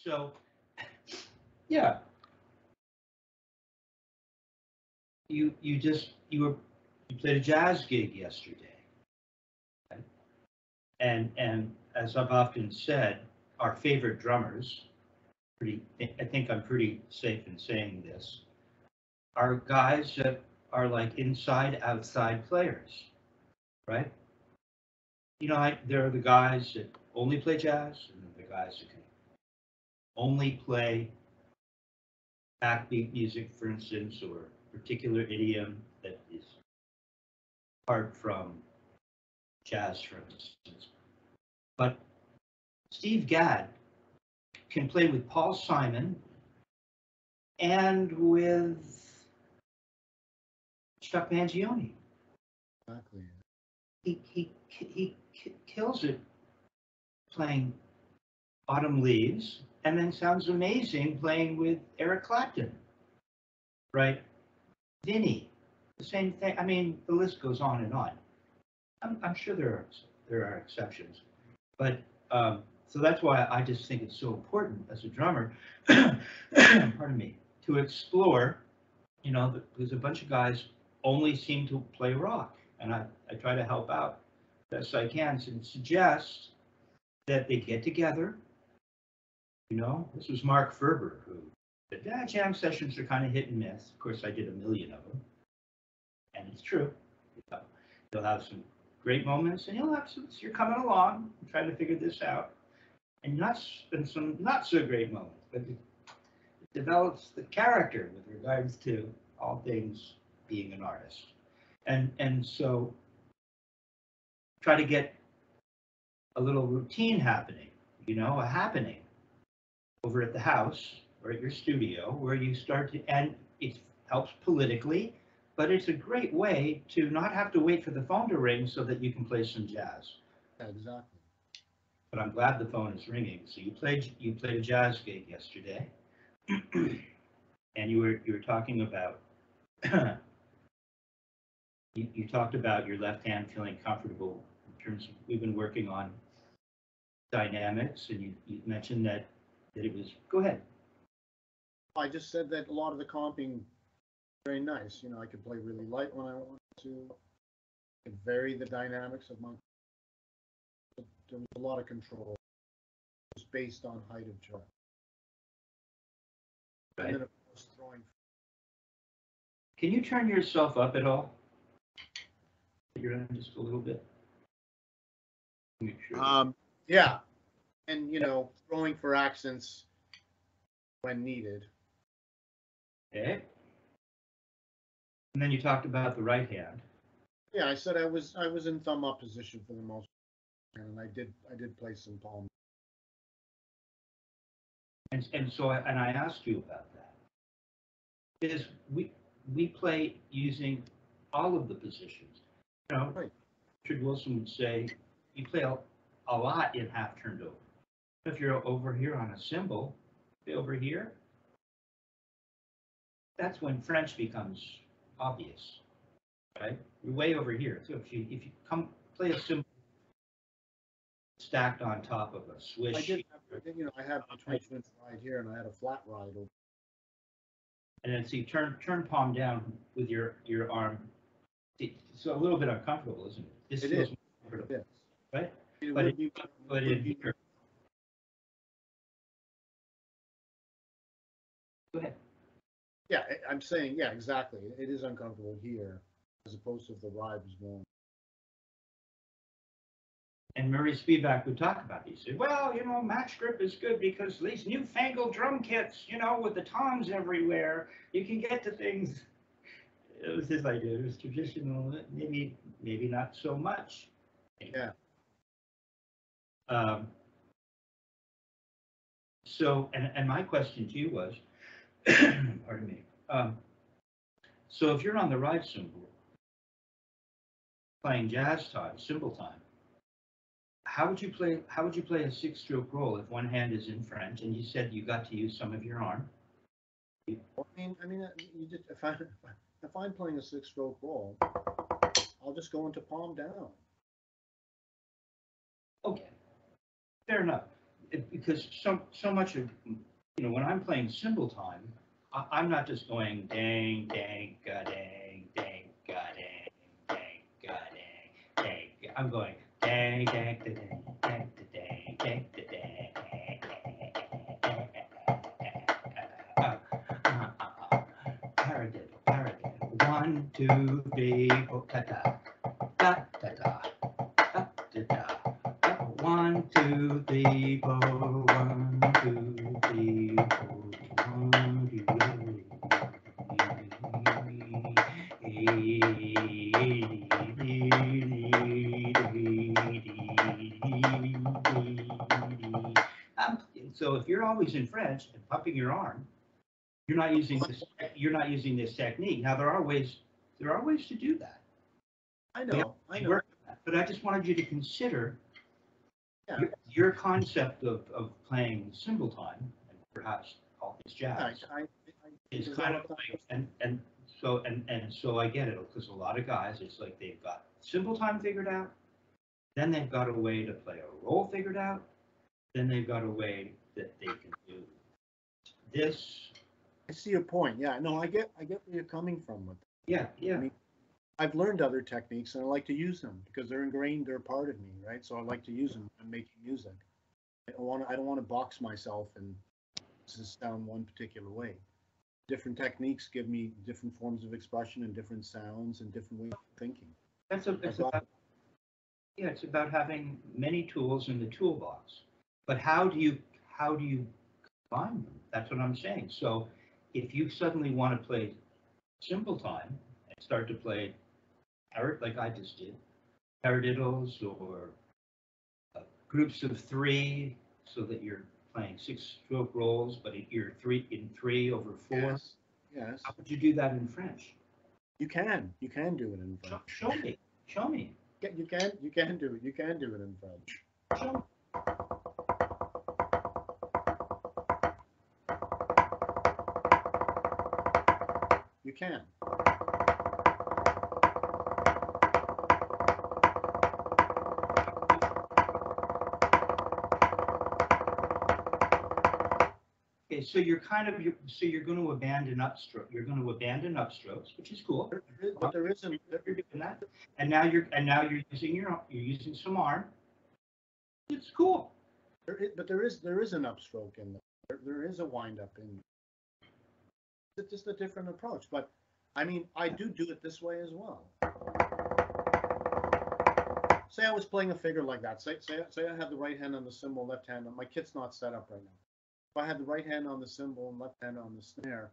So, yeah, you played a jazz gig yesterday, okay? And as I've often said, our favorite drummers, I think I'm pretty safe in saying this, are guys that are like inside outside players, right? You know, there are the guys that only play jazz, and the guys that can only play backbeat music, for instance, or particular idiom that is apart from jazz, for instance. But Steve Gadd can play with Paul Simon and with Chuck Mangione. Exactly. He kills it playing Autumn Leaves, and then sounds amazing playing with Eric Clapton, right? Vinnie, the same thing. I mean, the list goes on and on. I'm sure there are exceptions, but so that's why I just think it's so important as a drummer, pardon me, to explore. You know, there's a bunch of guys only seem to play rock, and I try to help out best I can and suggest that they get together. You know, this was Mark Ferber who said, yeah, jam sessions are kind of hit and miss. Of course, I did a million of them, and it's true. You'll have some great moments, and you'll have some, you're coming along, trying to figure this out, and some not so great moments, but it develops the character with regards to all things being an artist. And so try to get a little routine happening, you know, a happening over at the house or at your studio where you start to, and it helps politically, but it's a great way to not have to wait for the phone to ring so that you can play some jazz. Yeah, exactly. But I'm glad the phone is ringing. So you played a jazz gig yesterday, and you were talking about you talked about your left hand feeling comfortable in terms of we've been working on dynamics, and you mentioned that it was. Go ahead. I just said that a lot of the comping very nice. You know, I could play really light when I wanted to. I could vary the dynamics of my. There was a lot of control. It was based on height of track. Right. And then, of course, throwing. Can you turn yourself up at all? You're on just a little bit. Make sure. Yeah, and you know, throwing for accents when needed. Okay. And then you talked about the right hand. Yeah, I said I was in thumb up position for the most part, and I did play some palm. And so I asked you about that because we play using all of the positions. You know, Right. Richard Wilson would say you play a lot in half turned over. If you're over here on a cymbal, over here, that's when French becomes obvious, right? You're way over here. So if you come play a cymbal stacked on top of a swish. I did, you know, I had a twin ride here, and I had a flat ride over. And then see, turn palm down with your arm. It's a little bit uncomfortable, isn't it? This feels more comfortable, yes. right? It But would be, here. Go ahead. Yeah, I'm saying, yeah, exactly. It is uncomfortable here, as opposed to if the ride was going. And Murray Spivack would talk about it. He said, well, you know, match grip is good because these newfangled drum kits, you know, with the toms everywhere, you can get to things. It was his idea. It was traditional, maybe not so much. Yeah. So, and my question to you was, pardon me. So if you're on the right cymbal, playing jazz time, cymbal time, how would you play a 6-stroke roll if one hand is in French and you said you got to use some of your arm? Well, I mean, you just, if I'm playing a 6-stroke roll, I'll just go into palm down. Okay, fair enough. because so much of, when I'm playing cymbal time, I'm not just going dang, dang, dang, dang, dang, dang, dang, dang. I'm going dang, dang, dang, dang, dang, dang, dang, paradiddle, paradiddle. 1, 2, 3, 4, ta ta, ta ta ta, ta ta ta. 1, 2, 3, 4. 1, 2, 3, 4. 1, 2, 3. So if you're always in French and pumping your arm, you're not using this technique. Now there are ways to do that. I know. But I just wanted you to consider Yeah. your concept of playing cymbal time, and perhaps all this jazz, is kind of like, and so I get it, because a lot of guys, it's like they've got cymbal time figured out, then they've got a way to play a roll figured out, then they've got a way that they can do this. I see your point. Yeah, no, I get where you're coming from with that. Yeah. I mean, I've learned other techniques and I like to use them because they're ingrained, they're a part of me, right? So I like to use them when making music. I don't want to box myself and just sound one particular way. Different techniques give me different forms of expression and different sounds and different ways of thinking. It's about having many tools in the toolbox. But how do you combine them? That's what I'm saying. So if you suddenly want to play cymbal time and start to play like I just did, paradiddles or groups of 3, so that you're playing 6-stroke rolls, but you're 3 over 4. Yes. How would you do that in French? You can do it in French. Show me. You can do it. You can do it in French. Show me. You can. Okay, so you're going to abandon upstroke. You're going to abandon upstrokes, which is cool. But there isn't. You're doing that, and now you're using some arm. It's cool. But there is an upstroke in there. There is a wind up in. It's just a different approach. But I mean, I do it this way as well. Say I was playing a figure like that. Say I had the right hand on the cymbal, left hand on my kit's not set up right now. If I had the right hand on the cymbal and left hand on the snare,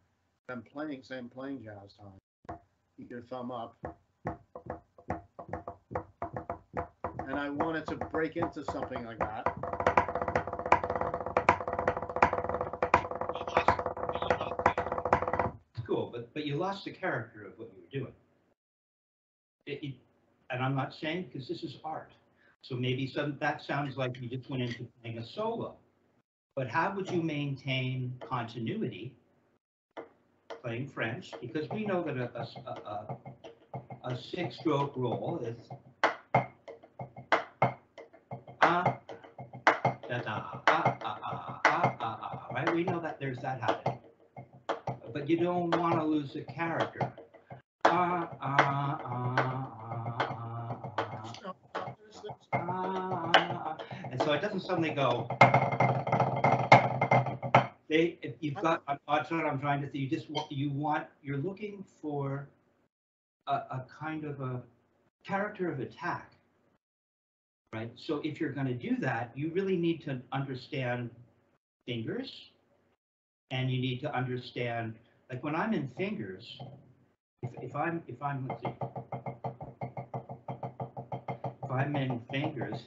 I'm playing jazz time. Keep your thumb up. And I wanted to break into something like that. It's cool, but you lost the character of what you were doing. And I'm not saying, because this is art. So maybe that sounds like you just went into playing a solo. But how would you maintain continuity playing French? Because we know that a 6-stroke roll is right? We know that there's that happening. But you don't want to lose the character. And so it doesn't suddenly go. You've got. That's what I'm trying to say. You're looking for a kind of a character of attack, right? So if you're going to do that, you really need to understand fingers, and you need to understand, like when I'm in fingers, if I'm let's see, if I'm in fingers,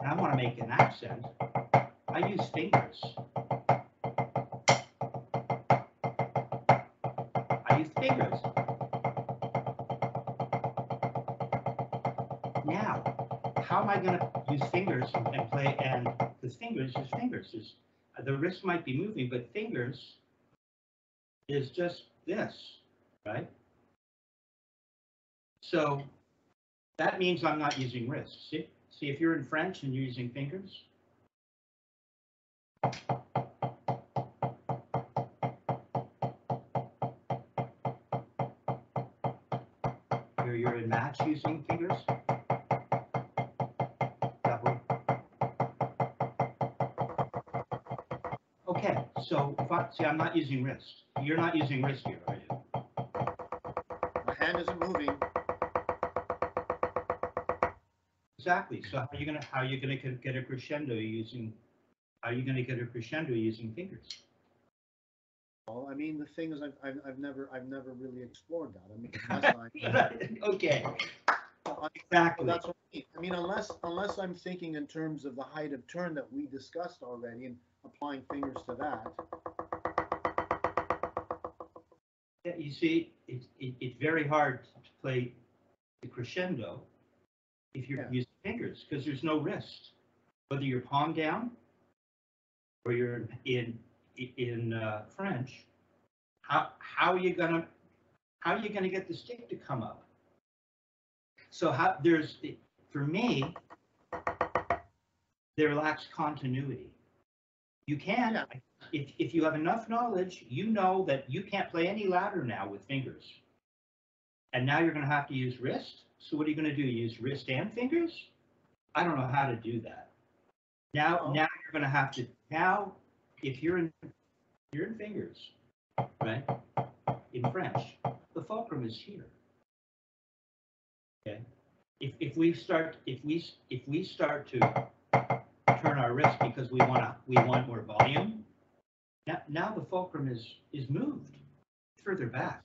and I want to make an accent, I use fingers. Now, how am I going to use fingers and play? And because fingers is fingers. The wrist might be moving, but fingers is just this, right? So that means I'm not using wrists. See, See, if you're in French and you're using fingers. You're in match using fingers. Double. Okay, so see, I'm not using wrist. You're not using wrist here, are you? My hand isn't moving. Exactly. So how are you gonna get a crescendo using? How are you gonna get a crescendo using fingers? Well, I mean, the thing is, I've never really explored that. I mean, unless okay. Exactly. Well, that's what I mean. I mean, unless I'm thinking in terms of the height of turn that we discussed already and applying fingers to that. Yeah, you see, it's very hard to play the crescendo if you're using fingers because there's no wrist. Whether you're palm down or you're in French, how are you gonna get the stick to come up? So for me, there lacks continuity. You can, if you have enough knowledge, you know that you can't play any louder now with fingers. And now you're going to have to use wrist. So what are you going to do? Use wrist and fingers? I don't know how to do that. Now you're going to have to. Now, if you're in fingers, right? In French, the fulcrum is here. Okay. If we start to turn our wrist because we want more volume, now the fulcrum is moved further back.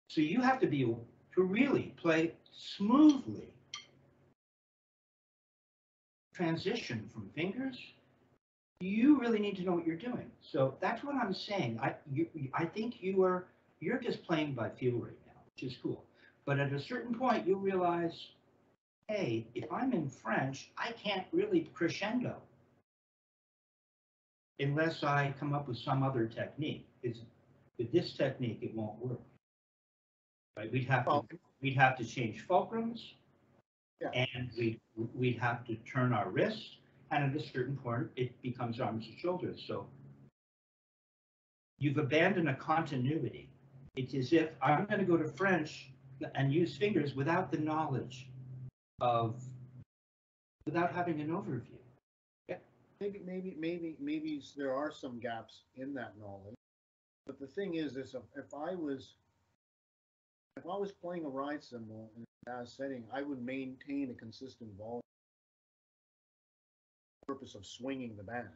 So you have to be able to really play smoothly. Transition from fingers. You really need to know what you're doing. So that's what I'm saying. I think you're just playing by feel right now, which is cool. But at a certain point, you'll realize, hey, if I'm in French, I can't really crescendo unless I come up with some other technique. With this technique, it won't work. Right? We'd have to change fulcrums, and we'd have to turn our wrists, and at a certain point, it becomes arms and shoulders. So you've abandoned a continuity. It's as if I'm going to go to French and use fingers without the knowledge without having an overview. Yeah. Maybe there are some gaps in that knowledge. But the thing is if I was playing a ride cymbal in a jazz setting, I would maintain a consistent volume for the purpose of swinging the band.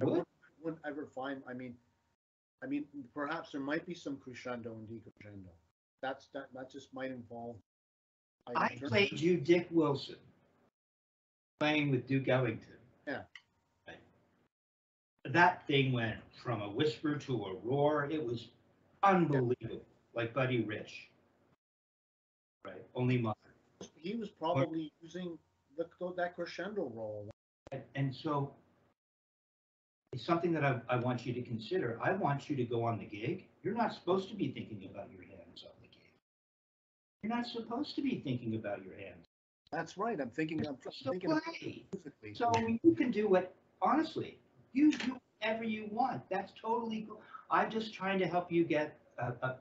I wouldn't ever find. I mean, perhaps there might be some crescendo and decrescendo. That just might involve. I played you Dick Wilson playing with Duke Ellington. Yeah. Right. That thing went from a whisper to a roar. It was unbelievable, like Buddy Rich. Right. Only modern. He was probably using that crescendo roll. And so it's something that I want you to consider. I want you to go on the gig. You're not supposed to be thinking about your hands on the gig. You're not supposed to be thinking about your hands. That's right. I'm thinking musically. So you can do what, honestly, you do whatever you want. That's totally cool. I'm just trying to help you get a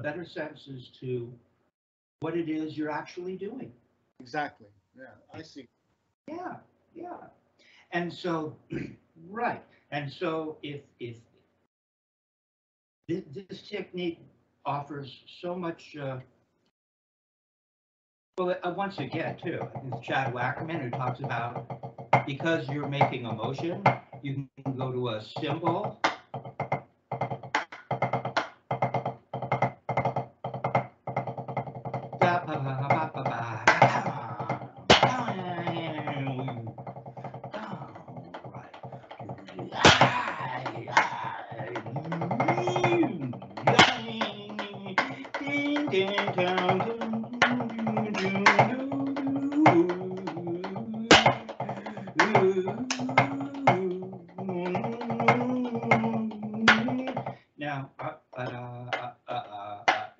better sense as to what it is you're actually doing. Exactly. Yeah, I see. Yeah. And so, right. And so if this technique offers so much, once again, too, it's Chad Wackerman who talks about because you're making a motion, you can go to a cymbal.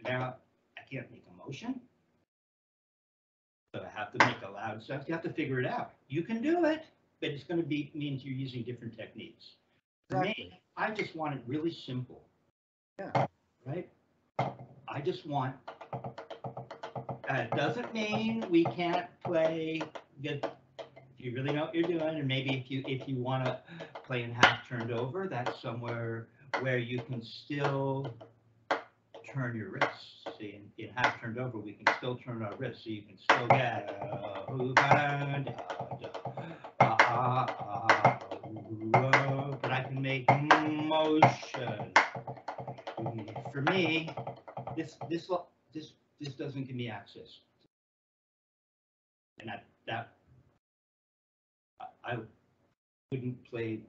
Now I can't make a motion, so I have to make a loud sound. You have to figure it out. You can do it, but it's going to means you're using different techniques. For me, I just want it really simple. Yeah. Right? I just want. It doesn't mean we can't play good. If you really know what you're doing, and maybe if you want to play in half turned over, that's somewhere where you can still turn your wrists. See, in half turned over, we can still turn our wrists, so you can still get. But I can make motion. For me, this doesn't give me access, and that I wouldn't play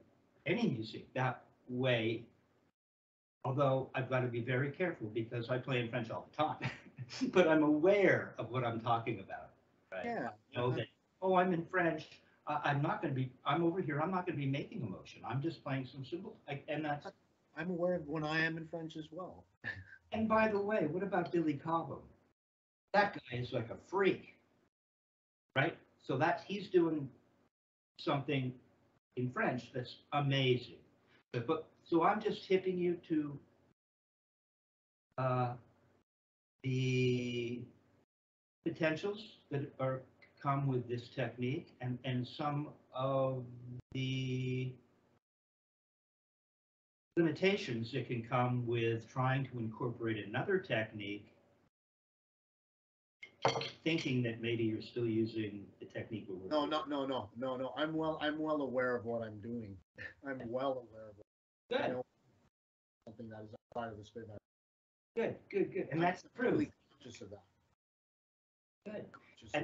any music that way. Although I've got to be very careful because I play in French all the time, but I'm aware of what I'm talking about. Right? Yeah. I know that. Oh, I'm in French. I'm not going to be. I'm over here. I'm not going to be making a motion. I'm just playing some cymbals, and that's. I'm aware of when I am in French as well. And by the way, what about Billy Cobham? That guy is like a freak, right? So he's doing something in French that's amazing. So I'm just tipping you to the potentials that come with this technique, and some of the limitations that can come with trying to incorporate another technique, thinking that maybe you're still using the technique we're working with. No. I'm well aware of what I'm doing. I'm well aware of it. Good. I know something that is outside of the Spivack. Good. And that's I'm really true. conscious of that. Good.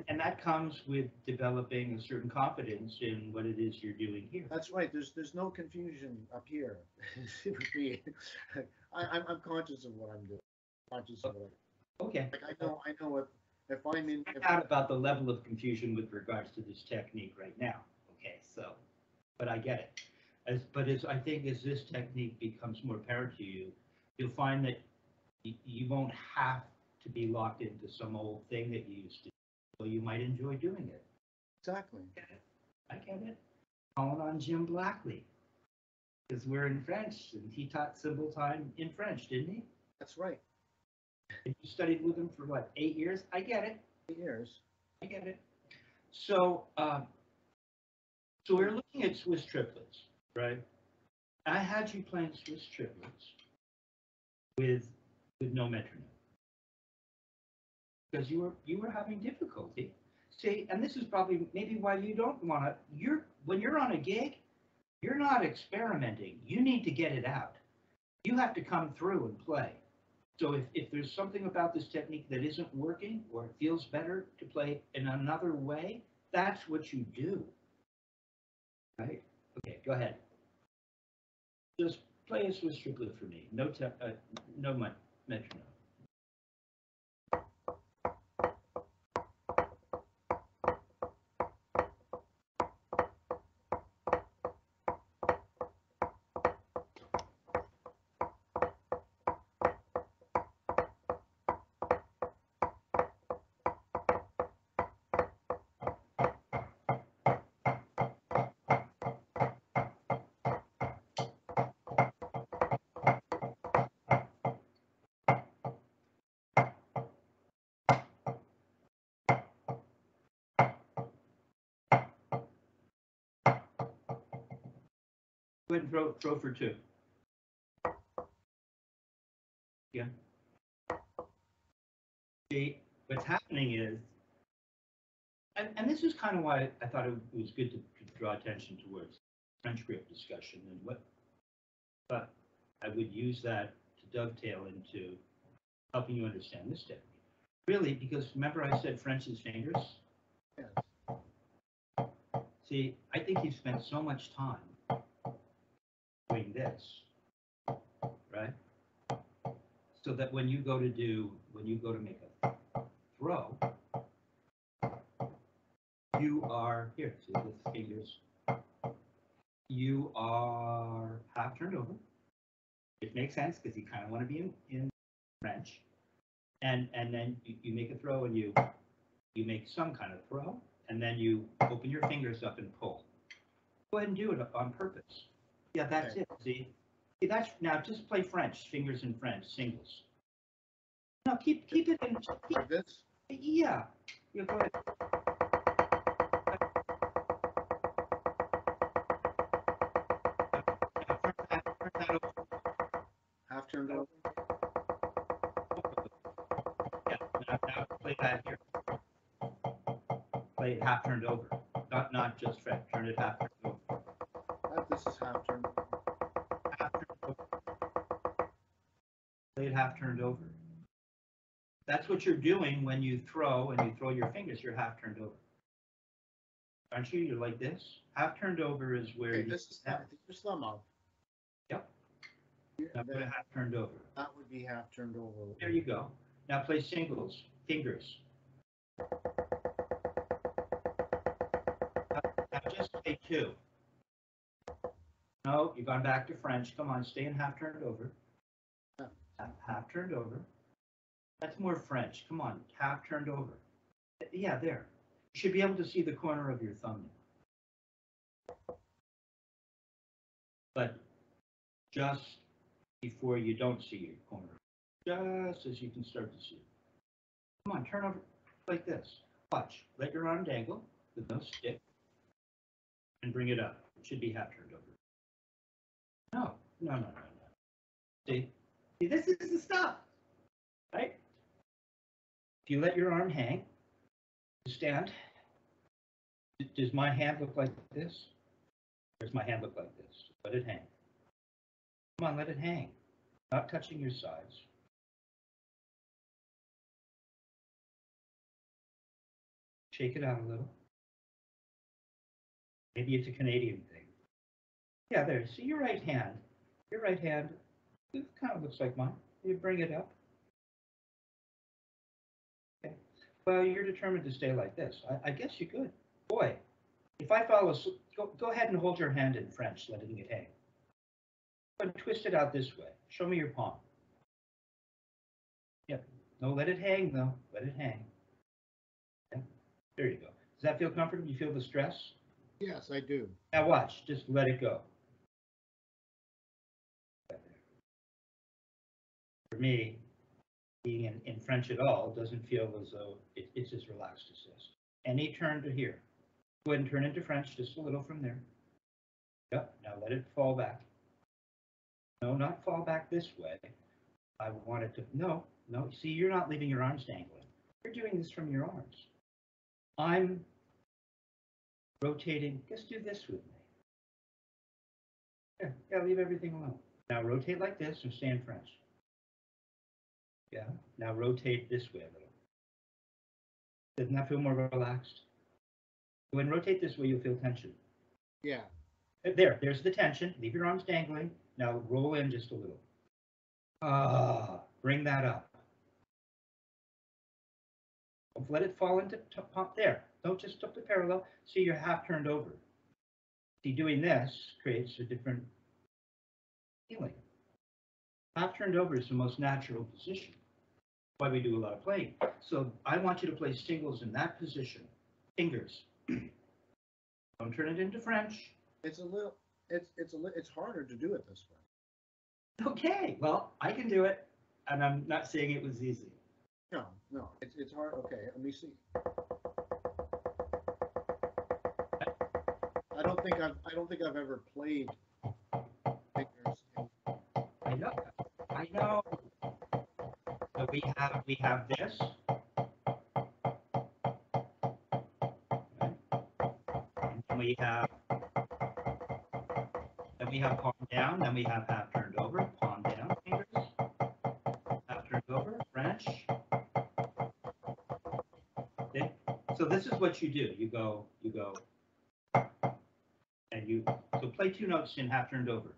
And that comes with developing a certain confidence in what it is you're doing here. That's right. There's no confusion up here. I'm conscious of what I'm doing. Conscious of what I'm doing. Okay. Like I know if I'm in. I doubt about the level of confusion with regards to this technique right now. Okay, so, but I get it. As I think as this technique becomes more apparent to you, you'll find that you won't have to be locked into some old thing that you used to do. So you might enjoy doing it. Exactly. I get it. Calling on Jim Blackley, because we're in French, and he taught cymbal time in French, didn't he? That's right. And you studied with him for what, 8 years? I get it. 8 years. I get it. So, so we're looking at Swiss triplets, right? I had you playing Swiss triplets with no metronome because you were having difficulty. See, and this is probably maybe why you don't want to. When you're on a gig, you're not experimenting. You need to get it out. You have to come through and play. So if there's something about this technique that isn't working or it feels better to play in another way, that's what you do. Right? Okay, go ahead. Just play a Swiss triplet for me. No metronome. Go ahead and throw for two. Yeah. See, what's happening is, and this is kind of why I thought it was good to draw attention towards French grip discussion and but I would use that to dovetail into helping you understand this technique. Really, because remember I said French is fingers? Yes. See, I think you spent so much time doing this, right? So that when you go to make a throw, you are here. See with fingers. You are half turned over. It makes sense because you kind of want to be in French, and then you make a throw and you You make some kind of throw, and then you open your fingers up and pull. Go ahead and do it on purpose. Yeah, that's it. See, that's now just play French, fingers in French, singles. No, keep it in. Like this? Yeah. Yeah, go ahead. Turn that over. Half turned over? Yeah, now play that here. Play it half turned over. Not just French. Turn it half turned over. This is half turned over. Half turned over. Play it half turned over. That's what you're doing when you throw and you throw your fingers. You're half turned over. Aren't you? You're like this. Half turned over is where Okay, you this is your thumb up. Yep. Now put it half turned over. That would be half turned over. There you go. Now play singles, fingers. Now just play two. No, you've gone back to French. Come on, stay in half turned over. Half turned over. That's more French. Come on, half turned over. Yeah, there. You should be able to see the corner of your thumb now. But just before you don't see your corner, just as you can start to see. Come on, turn over like this. Watch. Let your arm dangle with no stick and bring it up. It should be half turned over. No. See, this is the stuff, right? If you let your arm hang, stand. Does my hand look like this? Or does my hand look like this? Let it hang. Come on, let it hang. Not touching your sides. Shake it out a little. Maybe it's a Canadian thing. Yeah, there. See your right hand. Your right hand, it kind of looks like mine. You bring it up. Okay. Well, you're determined to stay like this. I guess you could. Boy, if I follow, go ahead and hold your hand in French, letting it hang. But twist it out this way. Show me your palm. Yep. No, let it hang, though. Let it hang. Yeah. There you go. Does that feel comfortable? You feel the stress? Yes, I do. Now watch. Just let it go. For me, being in French at all doesn't feel as though it's as relaxed as this. Any turn to here. Go ahead and turn into French just a little from there. Yep. Now let it fall back. No, not fall back this way. I want it to, no. See, you're not leaving your arms dangling. You're doing this from your arms. I'm rotating. Just do this with me. Yeah, leave everything alone. Now rotate like this and stay in French. Yeah, now rotate this way a little. Doesn't that feel more relaxed? When rotate this way, you'll feel tension. Yeah. There's the tension. Leave your arms dangling. Now roll in just a little. Bring that up. Don't let it fall into pump there. Don't just up the parallel. See, you're half turned over. See, doing this creates a different feeling. Half turned over is the most natural position. Why we do a lot of playing. So I want you to play singles in that position. Fingers. Don't turn it into French. It's harder to do it this way. Okay, well, I can do it, and I'm not saying it was easy. No, it's hard. Okay, let me see. I don't think I've ever played fingers. I know. So we have this. And we have palm down, then we have half turned over, palm down, fingers, half turned over, French. Okay. So this is what you do. You go, and so play two notes in half turned over,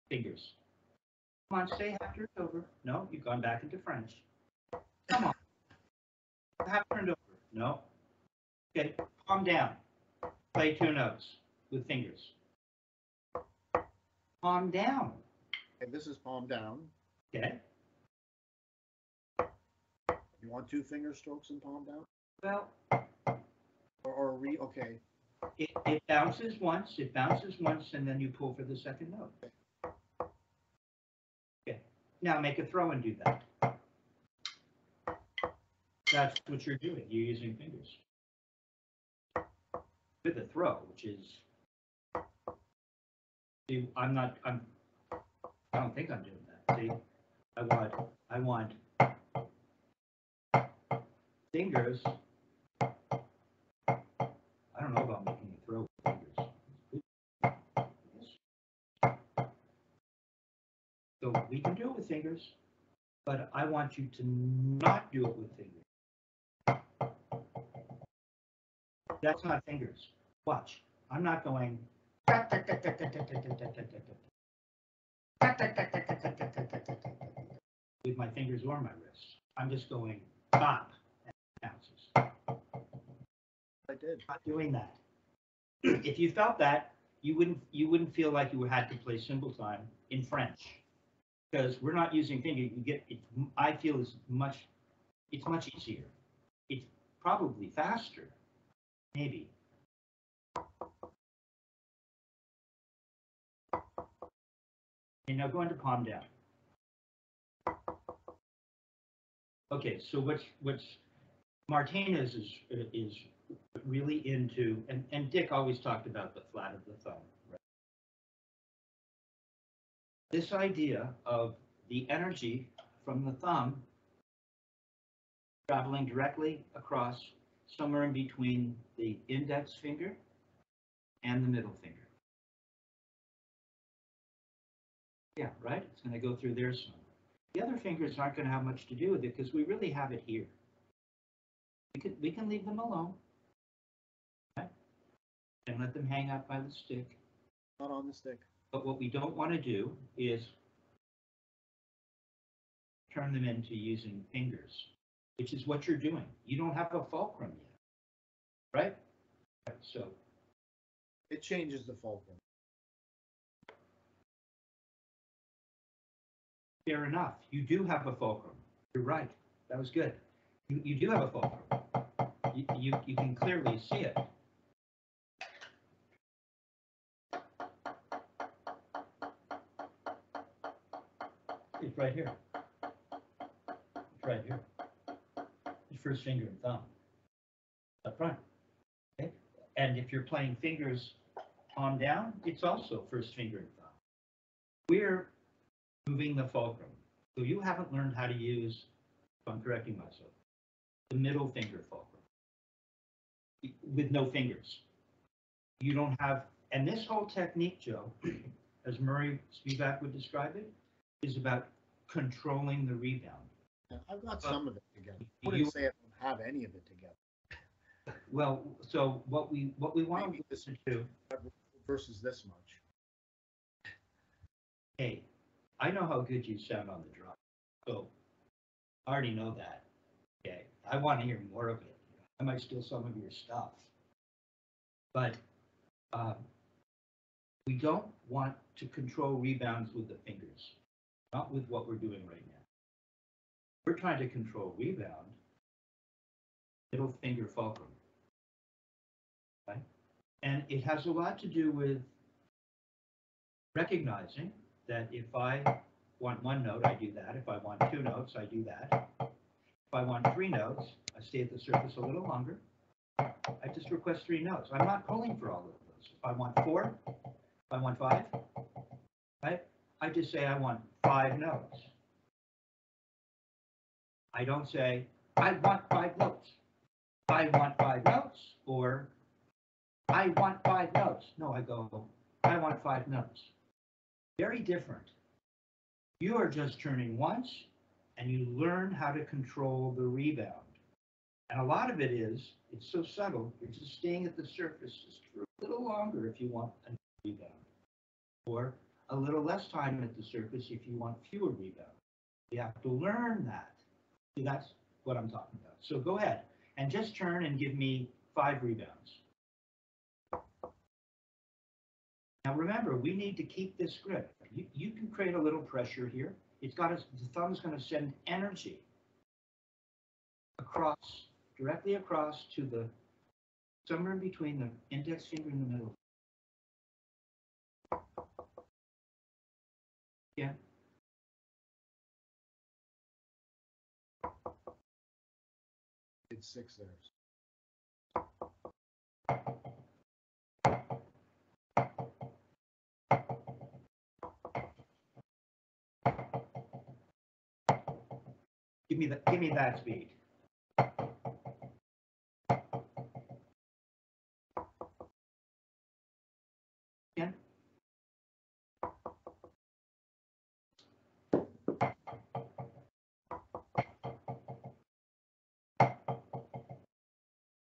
fingers. Come on, stay half turned over. No, you've gone back into French. Come on. Half turned over. No. Okay, palm down. Play two notes with fingers. Palm down. Okay, this is palm down. Okay. You want two finger strokes in palm down? Well, Okay. It bounces once, and then you pull for the second note. Okay. Now make a throw and do that. That's what you're doing. You're using fingers. With a throw, which is, see, I don't think I'm doing that. See, I want fingers. I don't know about making a throw with fingers. So we can do it with fingers, but I want you to not do it with fingers. That's not fingers. Watch. I'm not going with my fingers or my wrists. I'm just going pop and bounces. I did. Not doing that. If you felt that, you wouldn't feel like you had to play cymbal time in French, because we're not using fingers. You get it. I feel it's much easier. It's probably faster, maybe. And now go into palm down. Okay, so what's Martinez is really into, and Dick always talked about the flat of the thumb, right? This idea of the energy from the thumb traveling directly across somewhere in between the index finger and the middle finger. Yeah, right? It's going to go through there some. The other fingers aren't going to have much to do with it because we really have it here. We can leave them alone, right? And let them hang out by the stick. Not on the stick. But what we don't want to do is turn them into using fingers, which is what you're doing. You don't have a fulcrum yet, right? So it changes the fulcrum. Fair enough. You do have a fulcrum. You're right. That was good. You do have a fulcrum. You can clearly see it. It's right here. It's right here. It's first finger and thumb up front. Okay? And if you're playing fingers palm down, it's also first finger and thumb. We're moving the fulcrum. So you haven't learned how to use, if I'm correcting myself, the middle finger fulcrum with no fingers. You don't have, and this whole technique, Joe, as Murray Spivack would describe it, is about controlling the rebound. I've got some of it together. I wouldn't say I don't have any of it together. Well, so what we want to listen to versus this much. Hey, I know how good you sound on the drum, so I already know that. Okay, I want to hear more of it. I might steal some of your stuff, but we don't want to control rebounds with the fingers, not with what we're doing right now. We're trying to control rebound, middle finger fulcrum, right? And it has a lot to do with recognizing that if I want one note, I do that. If I want two notes, I do that. If I want three notes, I stay at the surface a little longer. I just request three notes. I'm not pulling for all of those. If I want four, if I want five, right? I just say I want 5 notes. I don't say, I want 5 notes. I want 5 notes, or I want 5 notes. No, I go, I want 5 notes. Very different. You are just turning once, and you learn how to control the rebound. And a lot of it is, it's so subtle, you're just staying at the surface just for a little longer if you want a rebound. Or a little less time at the surface if you want fewer rebounds. You have to learn that. See, that's what I'm talking about. So go ahead and just turn and give me 5 rebounds. Now remember, we need to keep this grip. You can create a little pressure here. It's got the thumb's going to send energy across, directly across to the somewhere in between the index finger and the middle. Yeah. It's 6 there. Give me that speed. Yeah.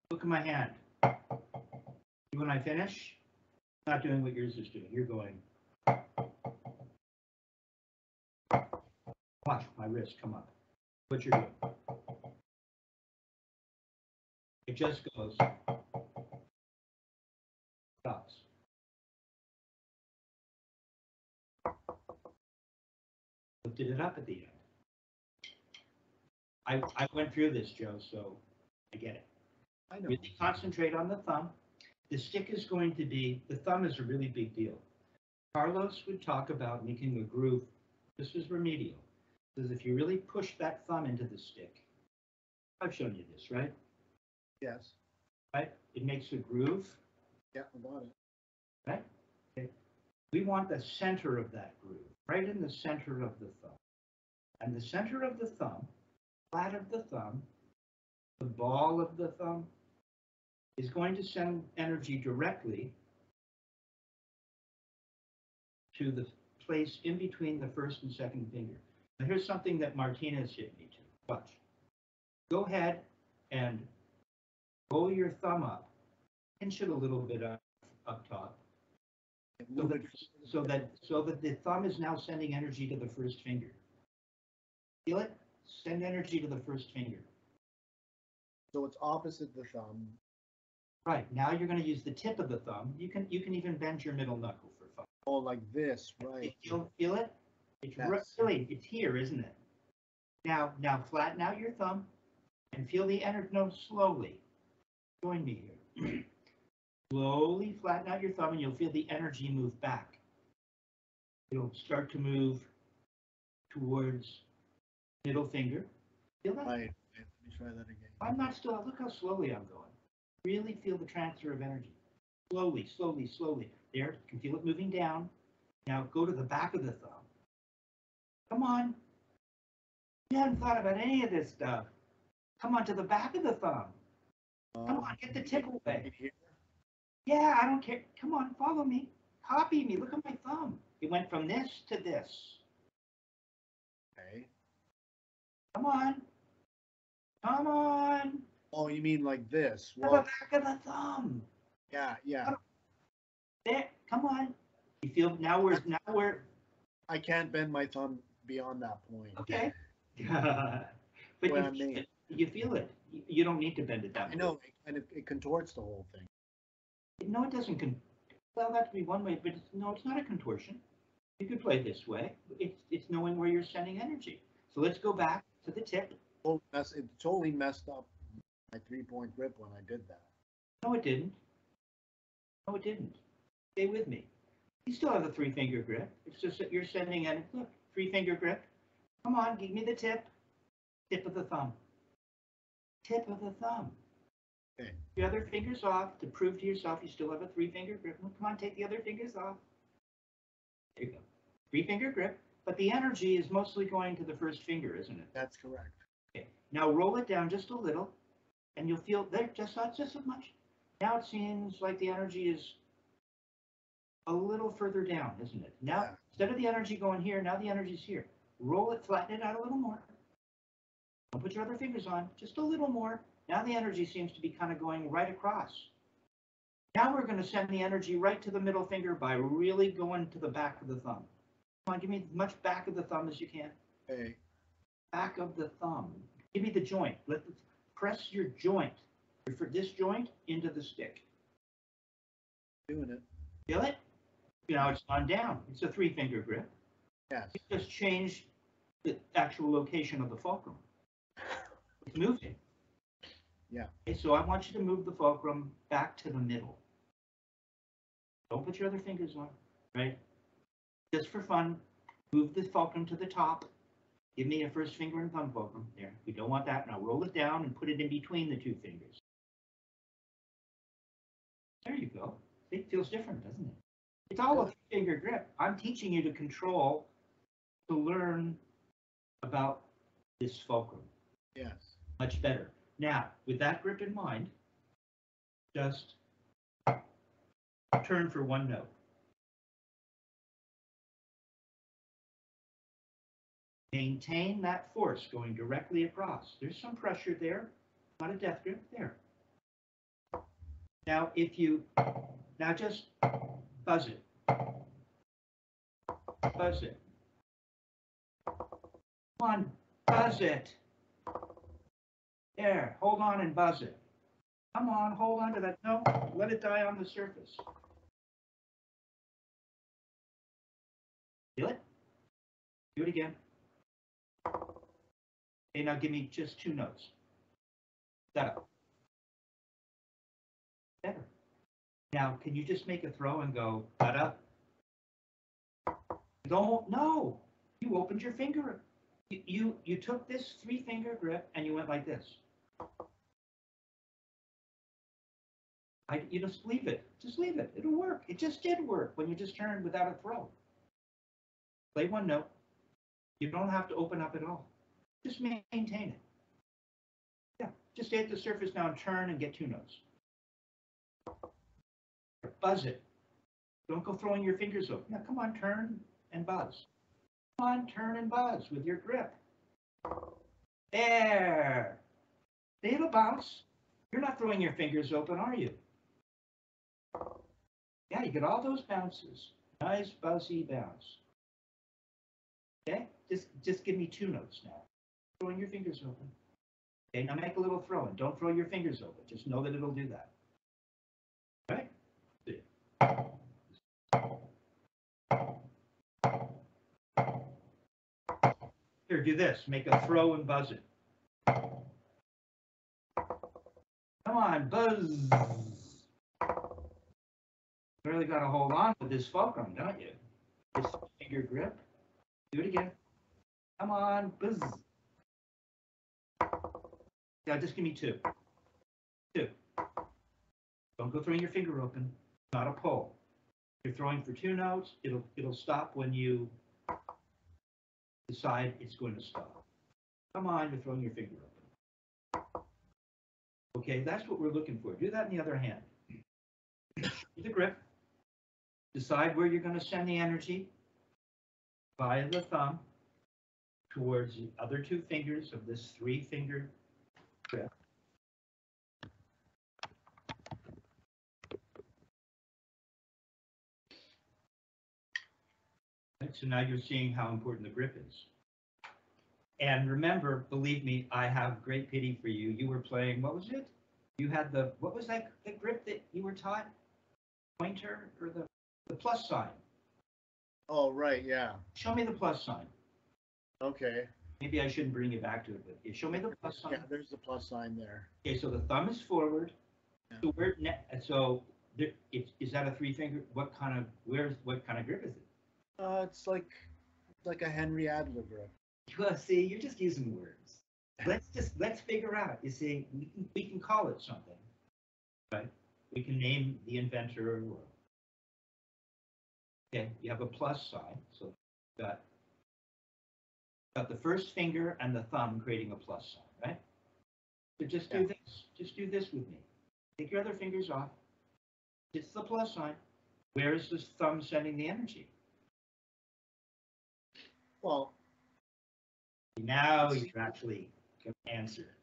Look at my hand. When I finish, not doing what yours is doing. You're going. Watch my wrist come up. What you're doing. It just goes. Stops. Lifted it up at the end. I went through this, Joe, so I get it. I know. Really concentrate on the thumb. The stick is going to be, the thumb is a really big deal. Carlos would talk about making a groove. This is remedial. Because if you really push that thumb into the stick, I've shown you this, right? Yes. Right? It makes a groove. Yeah, I got it. Right? Okay. We want the center of that groove, right in the center of the thumb. And the center of the thumb, flat of the thumb, the ball of the thumb, is going to send energy directly to the place in between the first and second finger. Now here's something that Martinez hit me to. Watch. Go ahead and roll your thumb up, pinch it a little bit up top, so that the thumb is now sending energy to the first finger. Feel it? Send energy to the first finger. So it's opposite the thumb. Right. Now you're going to use the tip of the thumb. You can even bend your middle knuckle for fun. Oh, like this, right? Feel it? It's Yes. really, it's here, isn't it? Now flatten out your thumb and feel the energy. No, slowly. Join me here. Slowly flatten out your thumb and you'll feel the energy move back. It'll start to move towards middle finger. Feel that? Right. Let me try that again. I'm not still. Look how slowly I'm going. Really feel the transfer of energy. Slowly, slowly, slowly. There, you can feel it moving down. Now go to the back of the thumb. Come on. You haven't thought about any of this stuff. Come on to the back of the thumb. Come on, get the tip away. Right here. Yeah, I don't care. Come on, follow me. Copy me. Look at my thumb. It went from this to this. Okay. Come on. Come on. Oh, you mean like this? To the Well, back of the thumb. yeah, yeah. There. Come on. You feel now we're I can't bend my thumb beyond that point. okay. But Well, I mean, you feel it. You don't need to bend it down. I know, and it contorts the whole thing. No, it doesn't. Well, that could be one way, but no, it's not a contortion. You could play this way. It's knowing where you're sending energy. So let's go back to the tip. Oh, it totally messed up my 3-point grip when I did that. No, it didn't. No, it didn't. Stay with me. You still have a 3-finger grip. It's just that you're sending energy. Look, 3-finger grip. Come on, give me the tip. Tip of the thumb. Tip of the thumb. Okay. The other fingers off to prove to yourself you still have a 3-finger grip. Well, come on, take the other fingers off. There you go. 3-finger grip, but the energy is mostly going to the first finger, isn't it? That's correct. Okay. Now roll it down just a little, and you'll feel there just as much. Now it seems like the energy is a little further down, isn't it? Now, instead of the energy going here, now the energy's here. Roll it, flatten it out a little more. Don't put your other fingers on, just a little more. Now the energy seems to be kind of going right across. Now we're going to send the energy right to the middle finger by really going to the back of the thumb. Come on, give me as much back of the thumb as you can. Okay. Back of the thumb. Give me the joint. Press your joint, this joint, into the stick. Doing it. Feel it? Now it's gone down. It's a 3-finger grip. Yes. You just change the actual location of the fulcrum. It's moving. Yeah. Okay, so I want you to move the fulcrum back to the middle. Don't put your other fingers on, right? Just for fun, move the fulcrum to the top. Give me a first finger and thumb fulcrum. There, we don't want that. Now roll it down and put it in between the two fingers. There you go. It feels different, doesn't it? It's all a three-finger grip. I'm teaching you to control, to learn about this fulcrum. Yes. Much better. Now, with that grip in mind, just turn for one note. Maintain that force going directly across. There's some pressure there, not a death grip there. Now, now just buzz it. Buzz it. Come on, buzz it. There, hold on and buzz it. Come on, hold on to that. No, let it die on the surface. Feel it? Do it again. Okay, now give me just two notes. Setup. Better. Now, can you just make a throw and go, da-da? Don't, no. You opened your finger. You took this three-finger grip and you went like this. You just leave it. Just leave it. It'll work. It just did work when you just turned without a throw. Play one note. You don't have to open up at all. Just maintain it. Yeah, just stay at the surface now and turn and get two notes. Buzz it. Don't go throwing your fingers open. Now, come on, turn and buzz. Come on, turn and buzz with your grip. There. See, it'll bounce. You're not throwing your fingers open, are you? Yeah, you get all those bounces. Nice, buzzy bounce. Okay, just give me two notes now. Throwing your fingers open. Okay, now make a little throw in. Don't throw your fingers open. Just know that it'll do that. All right? Here, do this. Make a throw and buzz it. Come on, buzz. You really got to hold on with this fulcrum, don't you? This finger grip. Do it again. Come on, buzz. Yeah, just give me two. Two. Don't go throwing your finger open. Not a pull. You're throwing for two notes. It'll stop when you decide it's going to stop. Come on, you're throwing your finger open. Okay, that's what we're looking for. Do that in the other hand. The grip. Decide where you're going to send the energy via the thumb towards the other two fingers of this three-finger grip. Right, so now you're seeing how important the grip is. And remember, believe me, I have great pity for you. You were playing, what was it? You had what was that, the grip that you were taught? Pointer or the plus sign? Oh, right, yeah. Show me the plus sign. Okay. Maybe I shouldn't bring you back to it, but show me the plus sign. Yeah, there's the plus sign there. Okay, so the thumb is forward. Yeah. So is that a three-finger? What kind of grip is it? It's like a Henry Adler grip. Well, see, you're just using words. Let's figure out. You see, we can call it something, right? We can name the inventor or okay, you have a plus sign, so you've got the first finger and the thumb creating a plus sign, right? So just do this. Just do this with me. Take your other fingers off. It's the plus sign. Where is this thumb sending the energy? Well, now you're actually going to answer it.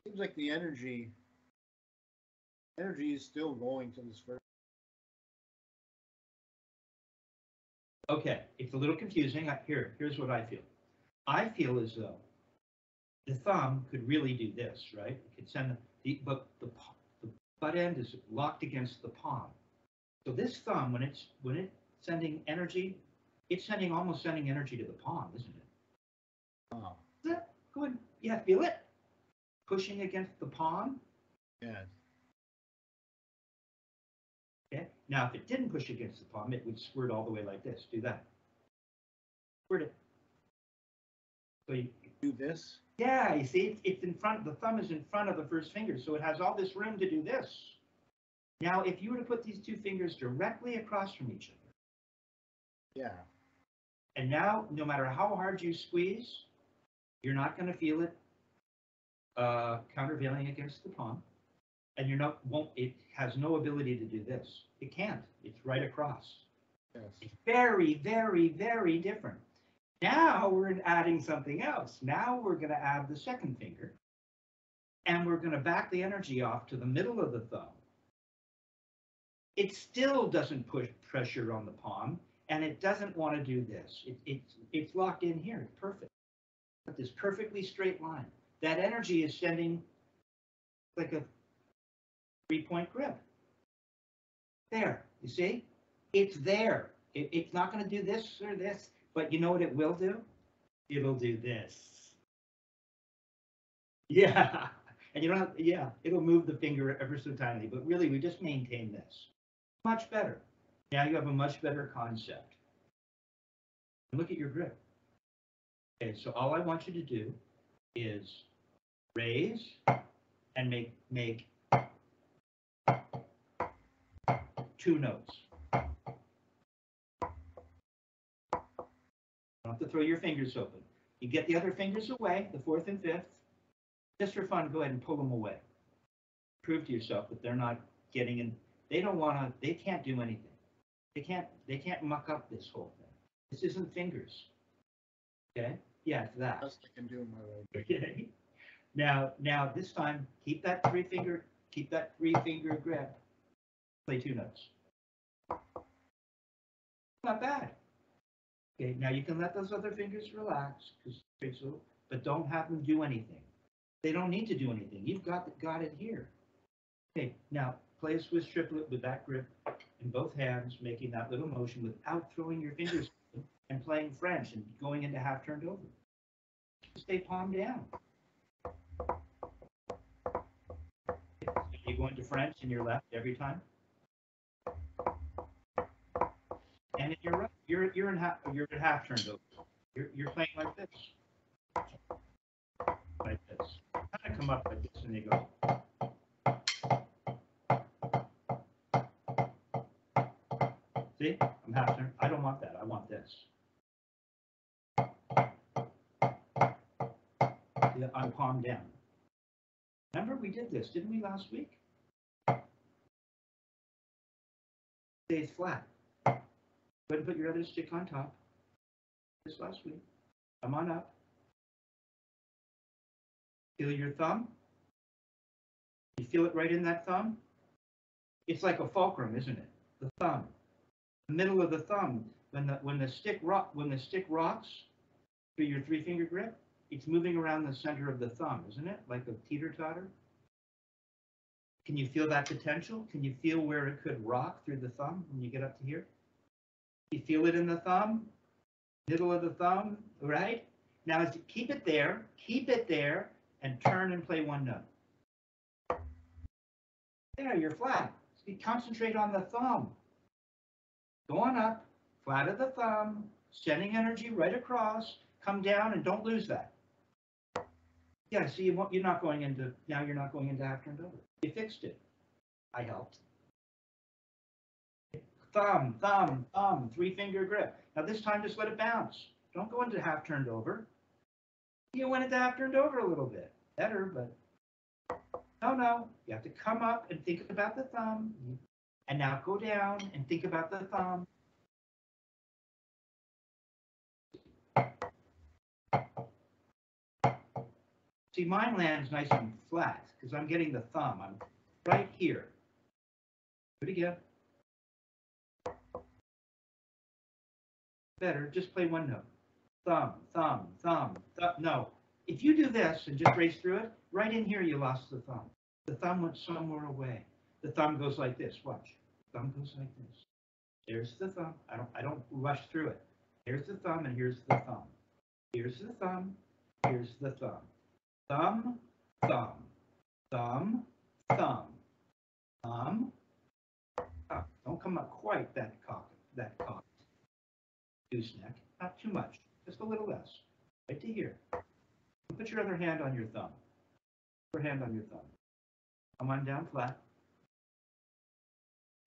Seems like the energy is still going to this first. Okay, it's a little confusing. Here's what I feel. I feel as though the thumb could really do this, right? It could send but the butt end is locked against the palm. So this thumb, when it's sending energy, it's almost sending energy to the palm, isn't it? Oh. Is that good? Yeah, feel it? Pushing against the palm. Yeah. Okay. Now, if it didn't push against the palm, it would squirt all the way like this. Do that. Squirt it. So you Do this? yeah, you see, it's in front. The thumb is in front of the first finger, so it has all this room to do this. Now, if you were to put these two fingers directly across from each other, Yeah. and now, no matter how hard you squeeze, you're not going to feel it countervailing against the palm, and it has no ability to do this. It can't. It's right across. Yes. It's very, very, very different. Now we're adding something else. Now we're going to add the second finger, and we're going to back the energy off to the middle of the thumb. It still doesn't put pressure on the palm, and it doesn't want to do this. It's locked in here. It's perfect. Got this perfectly straight line. That energy is sending like a 3-point grip. There, you see? It's there. It's not going to do this or this, but you know what it will do? It'll do this. Yeah. And you don't, yeah, it'll move the finger ever so tiny, but really we just maintain this. Much better. Now you have a much better concept. Look at your grip. Okay, so all I want you to do is raise and make 2 notes. You don't have to throw your fingers open. You get the other fingers away, the 4th and 5th. Just for fun, go ahead and pull them away. Prove to yourself that they're not getting in. They don't want to, they can't do anything. They can't muck up this whole thing. This isn't fingers. Okay? Yeah, it's that. Best I can do, my way. Okay. Now this time, keep that 3-finger grip. Play 2 notes. Not bad. Okay, now you can let those other fingers relax, but don't have them do anything. They don't need to do anything. You've got it here. Okay, now play a Swiss triplet with that grip in both hands, making that little motion without throwing your fingers and playing French and going into half turned over. Stay palm down. You go into French in your left every time. And in your right, you're at half turned over. You're playing like this. Like this. Kind of come up like this and you go. See? I'm half turned. I don't want that. I want this. See, I'm palm down. Remember we did this, didn't we, last week? Stays flat. Go ahead and put your other stick on top. This last week. Come on up. Feel your thumb. You feel it right in that thumb? It's like a fulcrum, isn't it? The thumb. The middle of the thumb. When the stick rocks through your 3-finger grip, it's moving around the center of the thumb, isn't it? Like a teeter-totter. Can you feel that potential? Can you feel where it could rock through the thumb when you get up to here? You feel it in the thumb, middle of the thumb, right? Now keep it there, and turn and play 1 note. There, you're flat. So you concentrate on the thumb. Go on up, flat of the thumb, sending energy right across, come down and don't lose that. Yeah, see, you're not going into half turned over. You fixed it. I helped. Thumb, 3-finger grip. Now this time just let it bounce. Don't go into half turned over. You went into half turned over a little bit. Better, but no. You have to come up and think about the thumb. And now go down and think about the thumb. See, mine lands nice and flat because I'm getting the thumb. I'm right here. Do it again. Better, just play 1 note. Thumb. No. If you do this and just race through it, right in here you lost the thumb. The thumb went somewhere away. The thumb goes like this. Watch. The thumb goes like this. There's the thumb. I don't rush through it. Here's the thumb and here's the thumb. Here's the thumb. Here's the thumb. thumb, thumb, thumb, thumb, thumb, thumb. Don't come up quite that cocked gooseneck. Not too much, just a little less. Right to here. Put your other hand on your thumb. Your hand on your thumb. Come on down flat.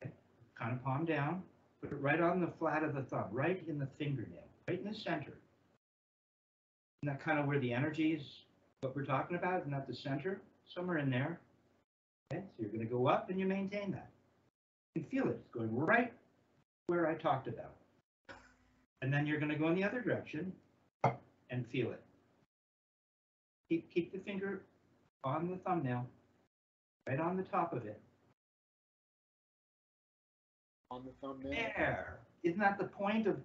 Okay. Kind of palm down. Put it right on the flat of the thumb, right in the fingernail, right in the center. Isn't that kind of where the energy is, what we're talking about? Isn't that the center? Somewhere in there. Okay, so you're going to go up and you maintain that. You can feel it. It's going right where I talked about. And then you're going to go in the other direction and feel it. Keep the finger on the thumbnail, right on the top of it. On the thumbnail? There. Isn't that the point of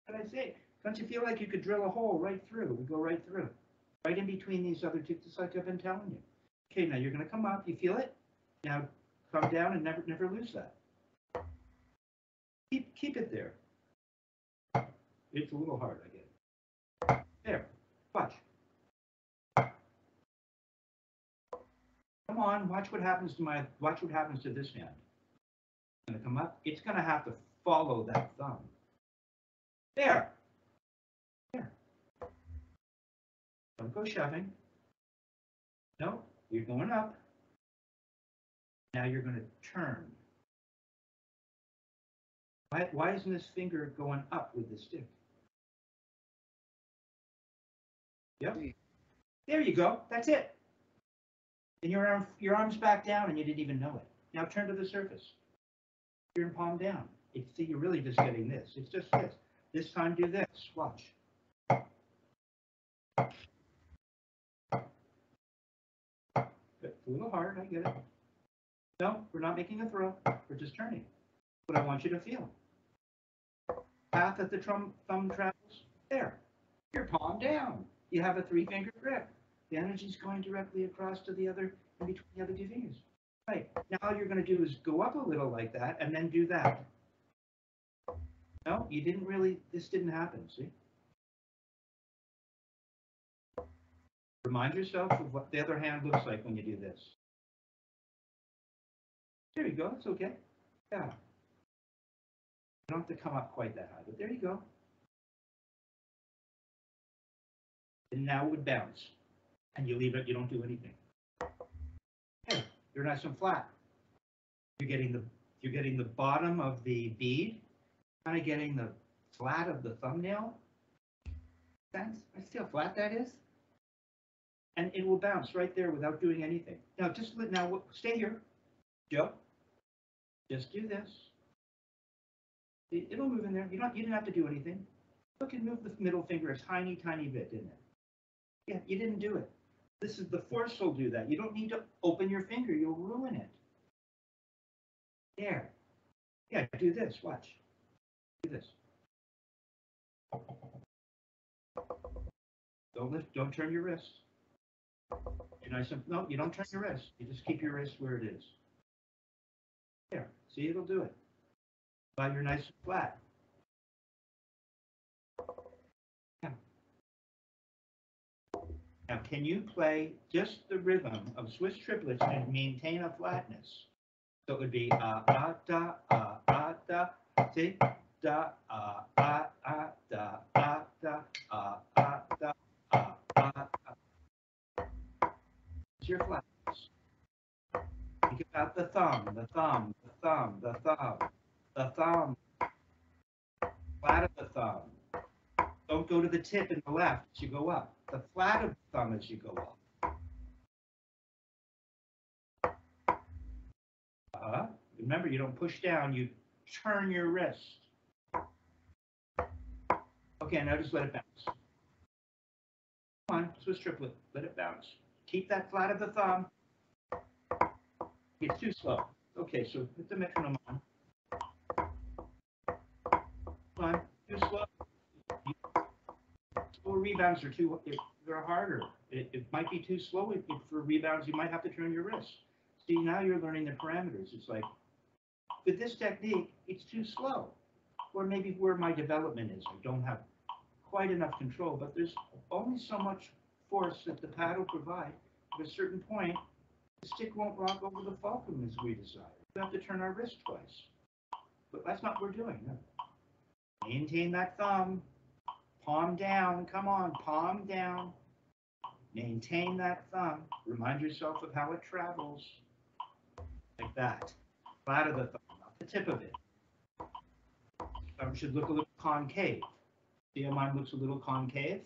what I say? Don't you feel like you could drill a hole right through? We go right through. Right in between these other two, just like I've been telling you. Okay, now you're going to come up. You feel it? Now come down and never lose that. Keep it there. It's a little hard, I get it. There. Watch. Come on, watch what happens to this hand. It's going to come up. It's going to have to follow that thumb. There. There. Don't go shoving. No, you're going up. Now you're going to turn. Why isn't this finger going up with the stick? Yep. There you go. That's it. And your arm's back down and you didn't even know it. Now turn to the surface. You're in palm down. See, you're really just getting this. It's just this. This time do this. Watch. It's a little hard, I get it. No, we're not making a throw. We're just turning. But I want you to feel. Path that the thumb travels, there. You're palm down. You have a 3-finger grip. The energy is going directly across to the other, in between the other 2 fingers. Right. Now all you're going to do is go up a little like that and then do that. No, you didn't really, this didn't happen, see? Remind yourself of what the other hand looks like when you do this. There you go, it's okay. Yeah. You don't have to come up quite that high, but there you go. And now it would bounce. And you leave it, you don't do anything. Hey, you're nice and flat. You're getting the bottom of the bead, kind of getting the flat of the thumbnail. Sense? See how flat that is? And it will bounce right there without doing anything. Now stay here, Joe. Just do this. It'll move in there. You didn't have to do anything. Look and move the middle finger a tiny, tiny bit, didn't it? Yeah, you didn't do it. This is the force will do that. You don't need to open your finger. You'll ruin it. There. Yeah, do this. Watch. Do this. Don't turn your wrist. No, you don't turn your wrist. You just keep your wrist where it is. There. See, it'll do it. While you're nice and flat. Yeah. Now, can you play just the rhythm of Swiss triplets and maintain a flatness? So it would be da, da, see? Da, da, da, da, da. It's your flatness. Think about the thumb, the thumb, the thumb, the thumb, the thumb, flat of the thumb. Don't go to the tip in the left as you go up. The flat of the thumb as you go up. Remember, you don't push down, you turn your wrist. Okay, now just let it bounce. Come on, Swiss triplet, let it bounce. Keep that flat of the thumb. It's too slow. Okay, so put the metronome on. Come on, too slow. Slow rebounds are they're harder. It might be too slow for rebounds. You might have to turn your wrist. See, now you're learning the parameters. It's like, with this technique, it's too slow. Or maybe where my development is. I don't have quite enough control, but there's only so much force that the pad will provide, at a certain point, the stick won't rock over the fulcrum as we desire. We have to turn our wrist twice. But that's not what we're doing. No. Maintain that thumb. Palm down. Come on, palm down. Maintain that thumb. Remind yourself of how it travels. Like that. Flat of the thumb, not the tip of it. Thumb should look a little concave. See how mine looks a little concave?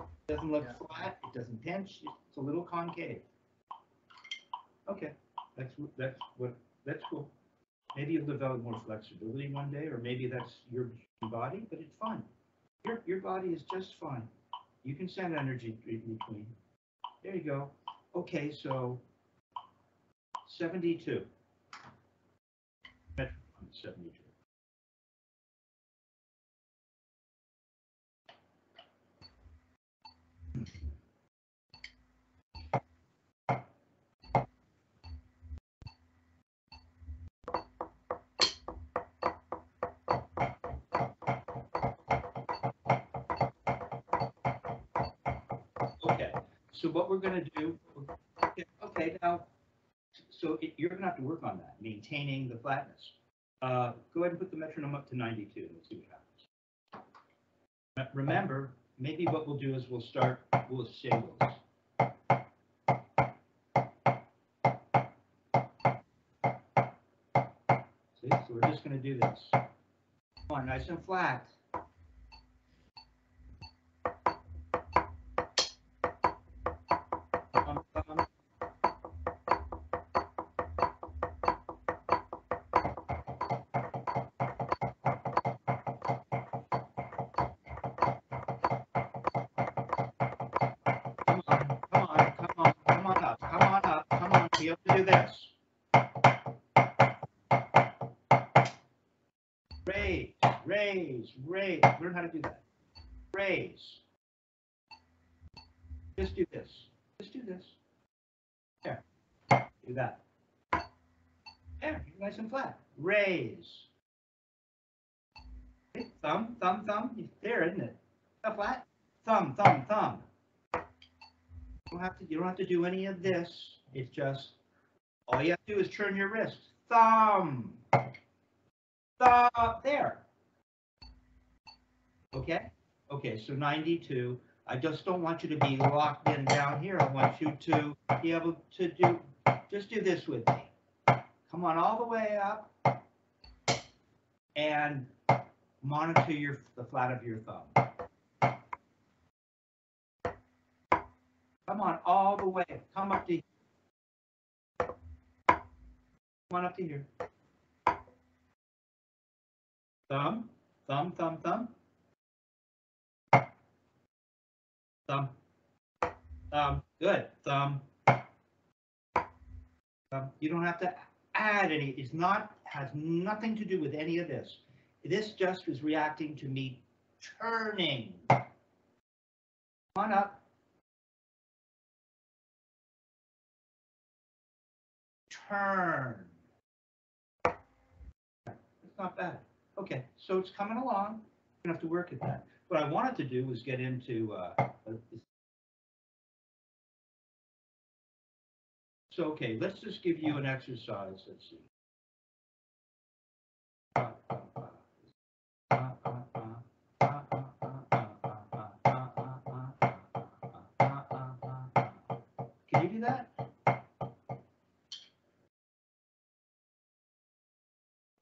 It doesn't look flat. It doesn't pinch. It's a little concave. Okay, that's cool. Maybe you'll develop more flexibility one day, or maybe that's your body, but it's fine. Your body is just fine. You can send energy in between. There you go. Okay, so 72. 72. Okay, so what we're going to do, okay, now, so you're going to have to work on that, maintaining the flatness. Go ahead and put the metronome up to 92. Let's see what happens. Remember, maybe what we'll do is we'll start with singles. See, so we're just going to do this. Come on, nice and flat. You have to do this. Raise, raise, raise. Learn how to do that. Raise. Just do this. Just do this. There. Do that. There. Nice and flat. Raise. Thumb, thumb, thumb. There, isn't it? Not flat. Thumb, thumb, thumb. You don't have to do any of this. It's just, all you have to do is turn your wrist. Thumb. Thumb. There. Okay? Okay, so 92. I just don't want you to be locked in down here. I want you to be able to do, just do this with me. Come on all the way up and monitor the flat of your thumb. Come on all the way. Come up to here. Come on up to here. Thumb, thumb, thumb, thumb. Thumb. Thumb. Good. Thumb. Thumb. You don't have to add any. It's not, has nothing to do with any of this. This just is reacting to me turning. Come on up. Turn. It's not bad. Okay, so it's coming along. We're gonna have to work at that. What I wanted to do was get into so okay, let's just give you an exercise. Let's see. Can you do that?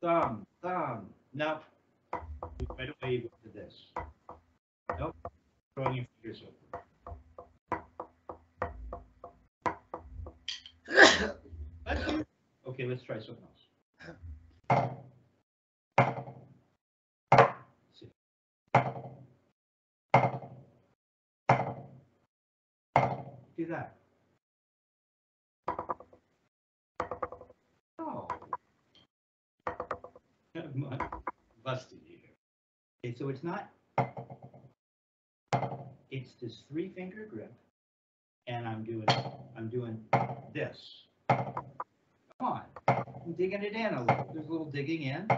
Thumb, thumb. No. Right away you go to this. Nope. Throwing your fingers over. Okay, let's try something else. See. Do that. Oh. Busted here. Okay, so it's not, it's this 3-finger grip, and I'm doing this. Come on, I'm digging it in a little. There's a little digging in,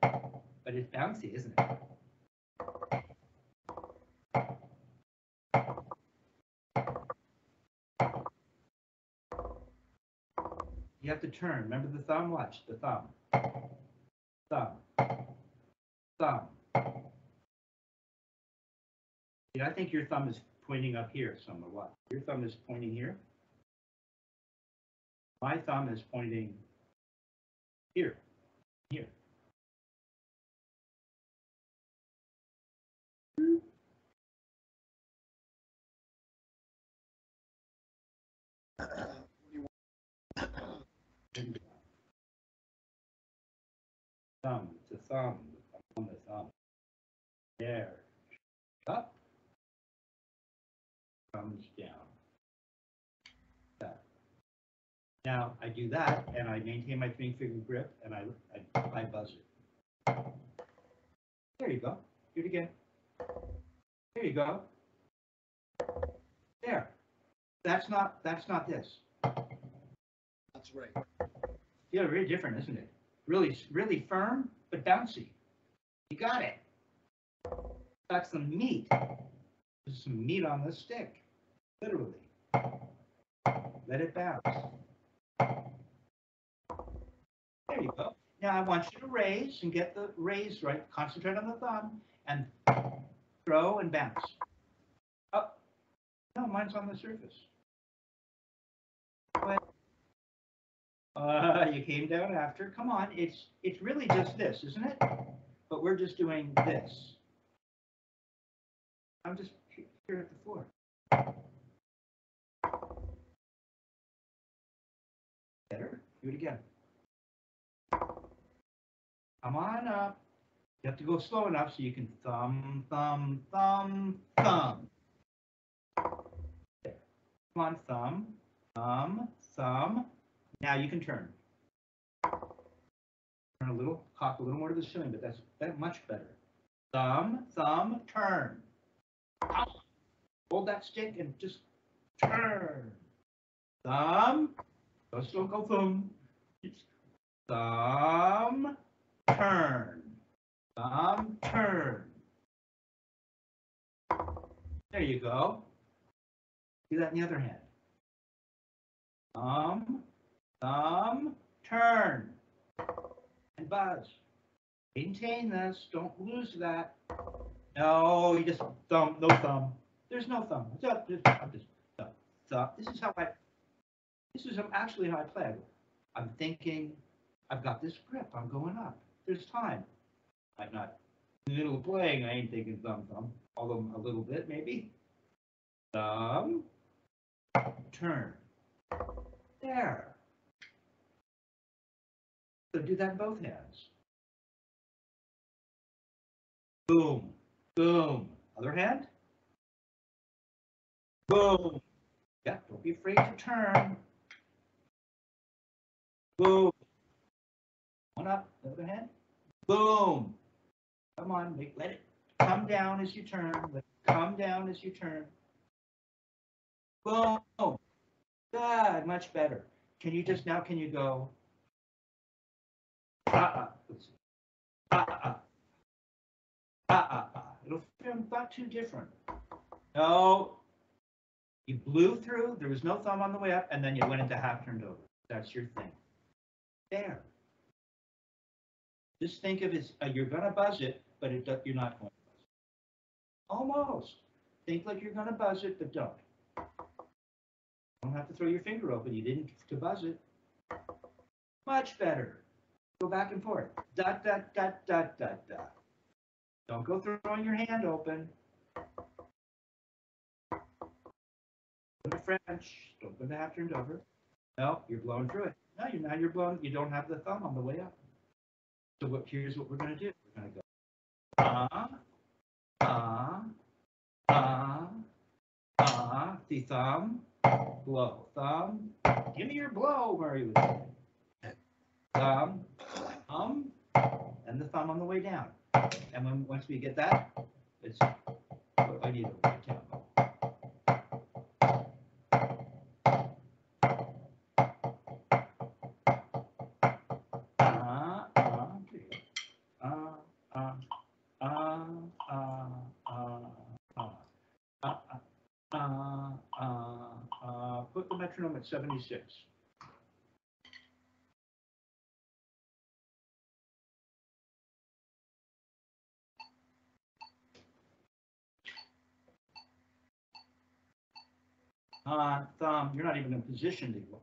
but it's bouncy, isn't it? You have to turn. Remember the thumb? Watch the thumb. Thumb. Thumb. Yeah, I think your thumb is pointing up here somewhere. What? Your thumb is pointing here. My thumb is pointing here. Here. Thumb, the thumb, the thumb. There. Up. Thumbs down. That. Now I do that, and I maintain my 3-finger grip, and I buzz it. There you go. Do it again. There you go. There. That's not this. That's right. Yeah, really different, isn't it? Really, really firm, but bouncy. You got it. That's some meat. There's some meat on the stick, literally. Let it bounce. There you go. Now I want you to raise and get the raise right. Concentrate on the thumb and throw and bounce. Oh, no, mine's on the surface. You came down after. Come on, it's really just this, isn't it? But we're just doing this. I'm just here at the floor. Better. Do it again. Come on up. You have to go slow enough so you can thumb, thumb, thumb, thumb. There. Come on, thumb, thumb, thumb. Now you can turn. Turn a little, cock a little more to the ceiling, but that's much better. Thumb, thumb, turn. Hold that stick and just turn. Thumb. Just don't go thumb. Thumb, turn. Thumb, turn. There you go. Do that in the other hand. Thumb, turn. And buzz. Maintain this. Don't lose that. No, you just thumb. No thumb. There's no thumb. It's up. Just thumb. This is how This is actually how I play. I'm thinking. I've got this grip. I'm going up. There's time. I'm not in the middle of playing. I ain't thinking thumb, thumb. Although a little bit maybe. Thumb. Turn. There. So do that in both hands. Boom, boom. Other hand. Boom. Yeah, don't be afraid to turn. Boom. One up, the other hand. Boom. Come on, let it come down as you turn. Let it come down as you turn. Boom. Good, much better. Can you go? Let's see. It'll feel not too different. No. You blew through. There was no thumb on the way up, and then you went into half turned over. That's your thing. There. Just think of it as you're going to buzz it, but you're not going to buzz it. Almost. Think like you're going to buzz it, but don't. Don't have to throw your finger open. You didn't to buzz it. Much better. Go back and forth. Dot, dot, dot, dot, dot, dot. Don't go throwing your hand open. Go to French. Don't go to half turned over. No, you're blowing through it. No, you're blowing. You don't have the thumb on the way up. So here's what we're going to do. We're going to go. The thumb. Blow. Thumb. Give me your blow, Murray would say. Thumb. And the thumb on the way down. And once we get that, I need a right tempo. Put the metronome at 76. Thumb, you're not even in position to go.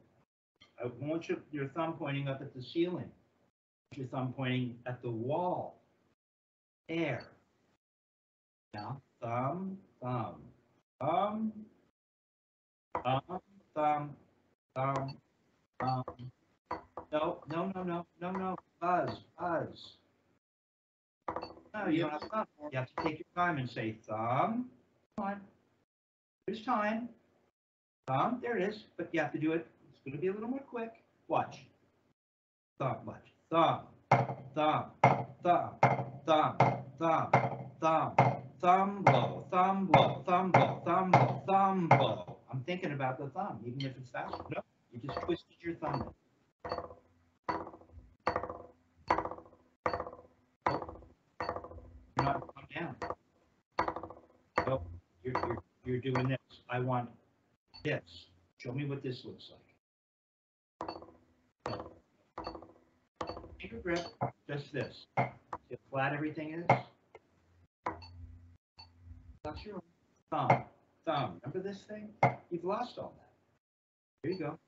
I want your thumb pointing up at the ceiling. Your thumb pointing at the wall. There. Now, thumb, thumb, thumb, thumb, thumb, thumb, thumb. No. Buzz, buzz. No, you don't have thumb. You have to take your time and say thumb. Come on. There's time. Thumb, there it is. But you have to do it. It's going to be a little more quick. Watch. Thumb, watch. Thumb, thumb, thumb, thumb, thumb, thumb, thumb blow, thumb blow, thumb blow, thumb blow, thumb blow. I'm thinking about the thumb, even if it's faster. No, you just twisted your thumb. You're not come down. No, you're doing this. I want this. Show me what this looks like. Finger grip, just this. See how flat everything is? That's your thumb. Thumb. Remember this thing? You've lost all that. There you go.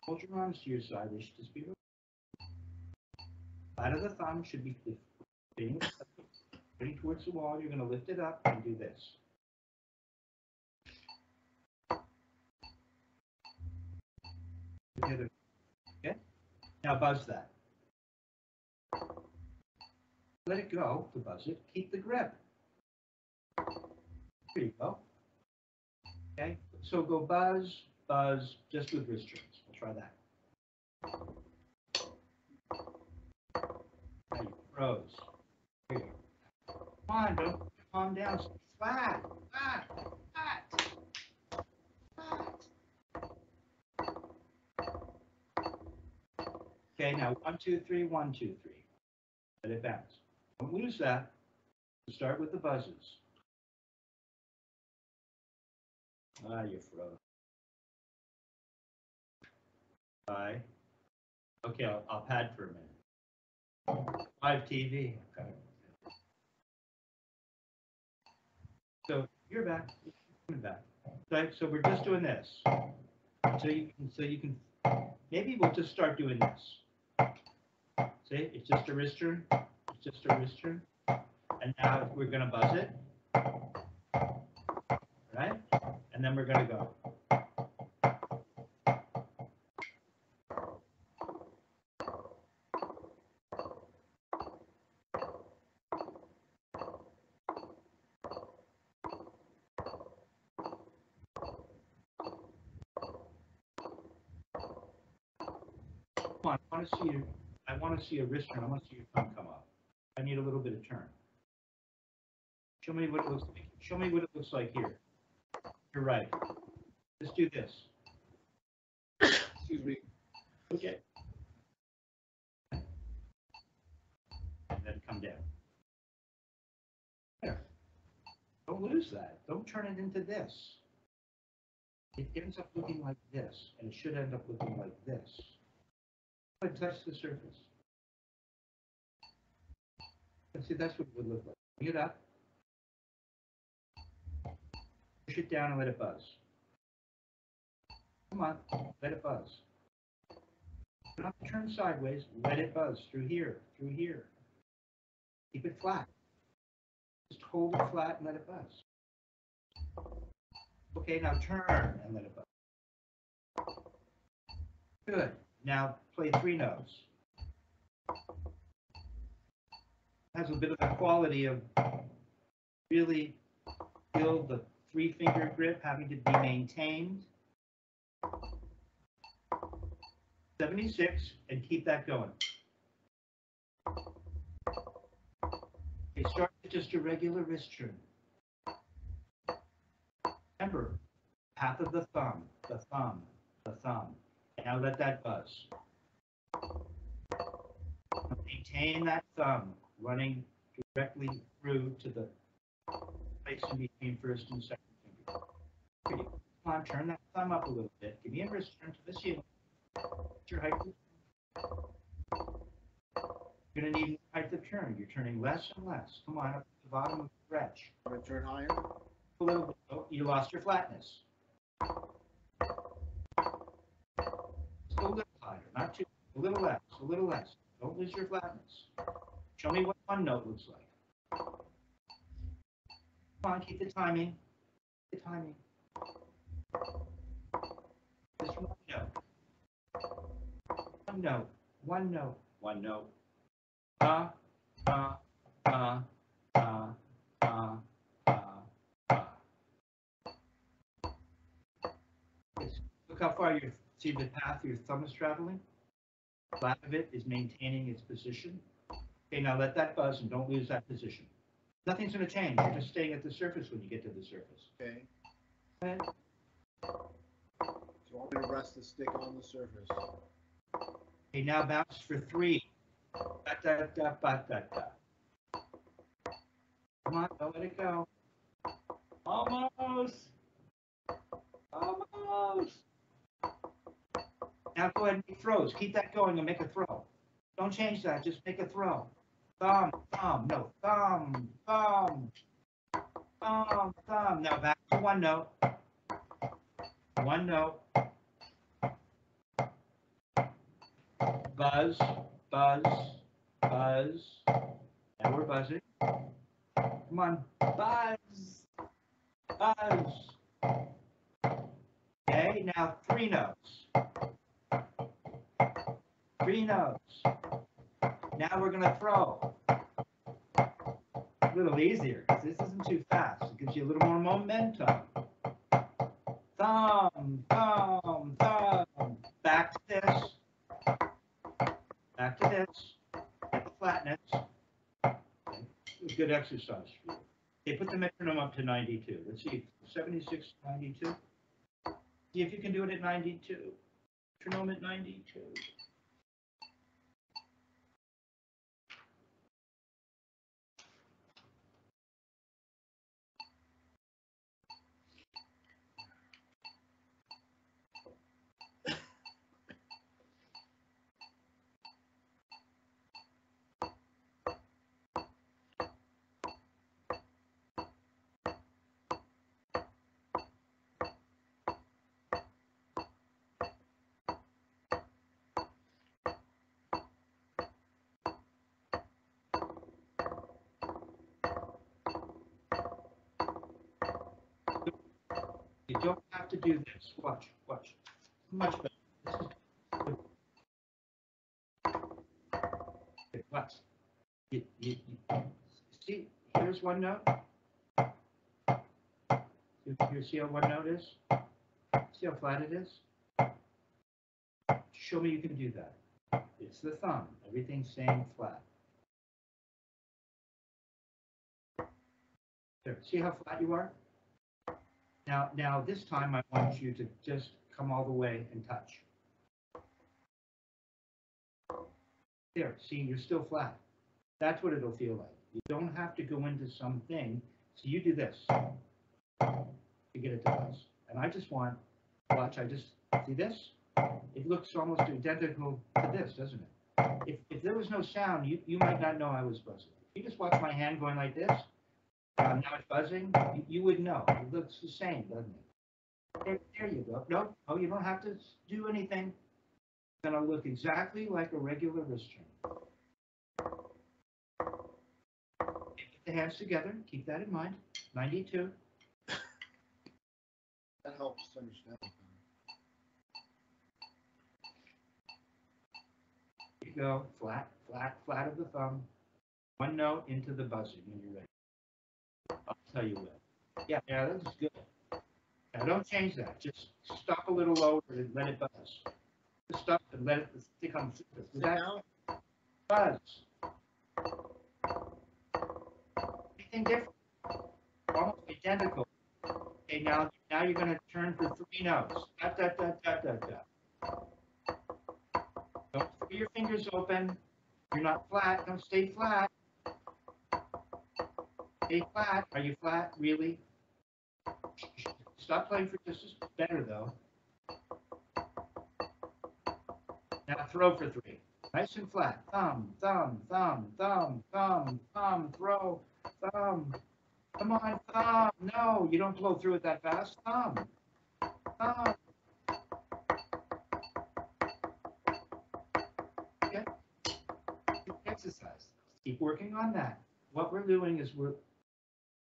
Hold your arms to your side. They should just be flat of the thumb should be pointing towards the wall. You're going to lift it up and do this. Okay? Now buzz that. Let it go to buzz it. Keep the grip. There you go. Okay, so go buzz, buzz, just with wrist turns. We'll try that. Now you froze. There you go. Come on, don't calm down. Flat, flat, flat, flat. Okay, now 1, 2, 3, 1, 2, 3. Let it bounce. Don't lose that. Start with the buzzes. You froze. Bye. Okay, I'll pad for a minute. Live TV. Okay. So you're back. You're coming back. Okay, so we're just doing this. So you can. Maybe we'll just start doing this. See, it's just a wrist turn. It's just a wrist turn. And now we're going to buzz it. Right? And then we're going to go. Come on, I want to see a wrist turn. I want to see your thumb come up. I need a little bit of turn. Show me what it looks like. Show me what it looks like here. You're right. Let's do this. Excuse me. Okay. And then come down. There. Don't lose that. Don't turn it into this. It ends up looking like this, and it should end up looking like this. Go ahead, touch the surface. And see, that's what it would look like. Bring it up. Push it down and let it buzz. Come on, let it buzz. Not turn sideways, let it buzz through here, through here. Keep it flat. Just hold it flat and let it buzz. Okay, now turn and let it buzz. Good. Now play 3 notes. Has a bit of the quality of really feel the 3-finger grip having to be maintained. 76, and keep that going. Okay, start with just a regular wrist turn. Remember, path of the thumb, the thumb, the thumb. Now let that buzz. Maintain that thumb running directly through to the place in between first and second finger. Here you go. Come on, turn that thumb up a little bit. Give me a wrist turn to the ceiling. What's your height of turn? You're going to need more height of turn. You're turning less and less. Come on, up to the bottom of the stretch. I'm going to turn higher. A little bit. Oh, you lost your flatness. little less. Don't lose your flatness. Show me what one note looks like. Come on, keep the timing. The timing. Just one note. One note. One note. One note. Look how far you see the path your thumb is traveling. The flat of it is maintaining its position. Okay, now let that buzz and don't lose that position. Nothing's going to change. You're just staying at the surface when you get to the surface. Okay. Okay. So you want me to rest the stick on the surface. Okay, now bounce for 3. Da, da, da, ba, da, da. Come on, don't let it go. Almost. Almost. Now go ahead and make throws. Keep that going and make a throw. Don't change that. Just make a throw. Thumb, thumb, no, thumb, thumb, thumb, thumb. Now back to one note. One note. Buzz, buzz, buzz. Now we're buzzing. Come on, buzz, buzz. Okay, now 3 notes. 3 notes. Now we're going to throw. A little easier, because this isn't too fast. It gives you a little more momentum. Thumb, thumb, thumb. Back to this. Back to this. Get the flatness. Okay. It was good exercise for you. Okay, put the metronome up to 92. Let's see, 76, 92. See if you can do it at 92. Metronome at 92. You don't have to do this. Watch, watch. Much better. This is good. Okay, watch. You see, here's one note. You see how one note is? See how flat it is? Show me you can do that. It's the thumb. Everything's staying flat. There. See how flat you are? Now this time I want you to just come all the way and touch. There, see, you're still flat. That's what it'll feel like. You don't have to go into something. So you do this to get it to buzz. And I just want, watch, I just, see this? It looks almost identical to this, doesn't it? If there was no sound, you might not know I was buzzing. If you just watch my hand going like this, now it's buzzing, you would know. It looks the same, doesn't it? There you go. No, you don't have to do anything. It's going to look exactly like a regular wrist string. Keep the hands together. Keep that in mind. 92. That helps to understand. Here you go. Flat, flat, flat of the thumb. One note into the buzzing when you're ready. I'll tell you what. Yeah, that's good. Now don't change that. Just stop a little lower and let it buzz. Just stop and let it stick on the surface. Does that buzz? Anything different? Almost identical. Okay, now you're going to turn for 3 notes. Da, da, da, da, da, da. Don't throw your fingers open. You're not flat. Don't stay flat. Stay flat. Are you flat? Really? Stop playing for just better, though. Now throw for 3. Nice and flat. Thumb, thumb, thumb, thumb, thumb, thumb, throw, thumb. Come on, thumb. No, you don't blow through it that fast. Thumb. Thumb. Okay. Keep working on that. What we're doing is we're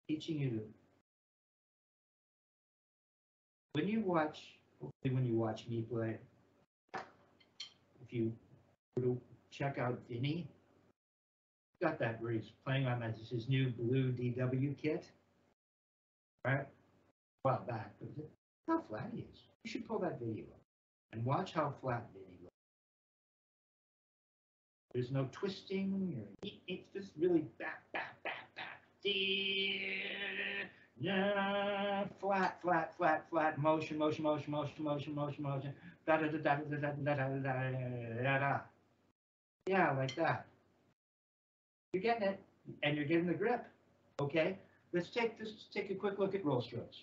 teaching you to, when you watch me play, if you were to check out Vinnie, got that where he's playing on his new blue DW kit, right? A while back, but how flat he is. You should pull that video up and watch how flat Vinnie looks. There's no twisting, or it's just really back, flat, motion, da da da da da da da da da da. Yeah, like that. You're getting it, and you're getting the grip. Okay, let's take a quick look at roll strokes.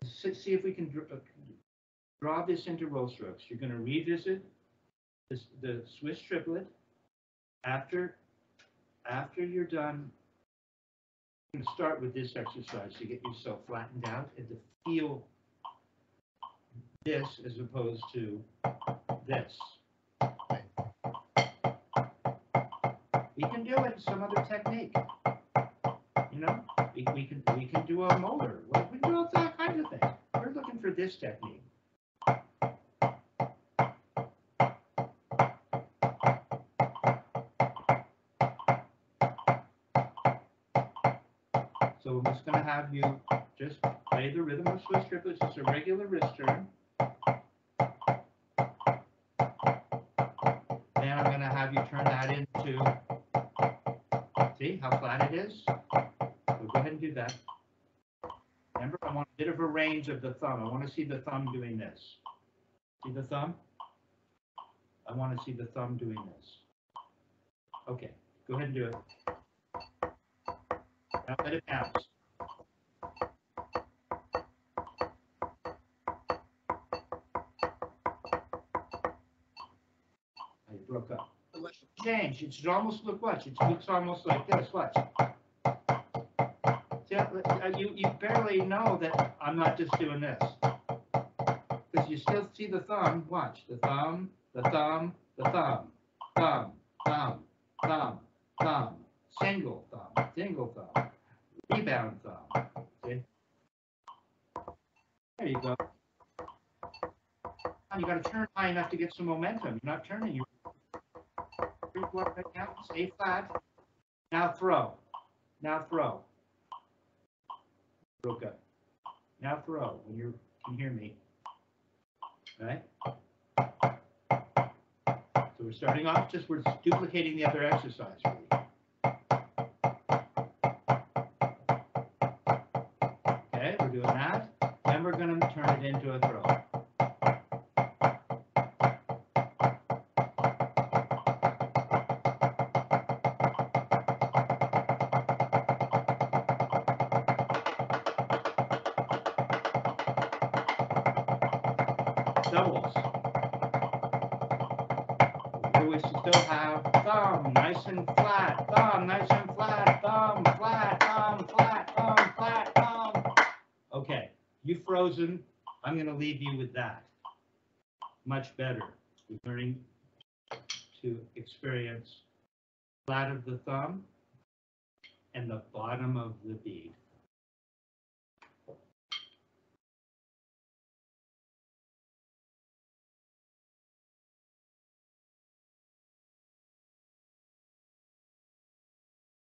See if we can draw this into roll strokes. You're going to revisit the Swiss triplet after you're done. I'm going to start with this exercise to get yourself flattened out and to feel this as opposed to this. We can do it in some other technique. You know, we can do a molar. We can do all that kind of thing. We're looking for this technique. So I'm just going to have you just play the rhythm of Swiss triplets. It's a regular wrist turn. Then I'm going to have you turn that into, see how flat it is? So go ahead and do that. Remember, I want a bit of a range of the thumb. I want to see the thumb doing this. See the thumb? I want to see the thumb doing this. Okay, go ahead and do it. Now let it bounce. I broke up. Change. It should almost look, watch. It looks almost like this. Watch. See, you barely know that I'm not just doing this. Because you still see the thumb. Watch. The thumb, the thumb, the thumb. Thumb, thumb, thumb, thumb. Single thumb, single thumb. Rebound thumb. See? There you go. You got to turn high enough to get some momentum. You're not turning. You're right now. Stay flat. Now throw. Now throw. Broke up. Now throw when you can hear me. Right? So we're starting off just we're duplicating the other exercise. Really. Okay, we're doing that. Then we're going to turn it into a throw. Doubles. We still have thumb nice and flat, thumb nice and flat, thumb flat, thumb flat, thumb flat, thumb. Okay, you've frozen. I'm going to leave you with that. Much better. You're learning to experience flat of the thumb and the bottom of the bead.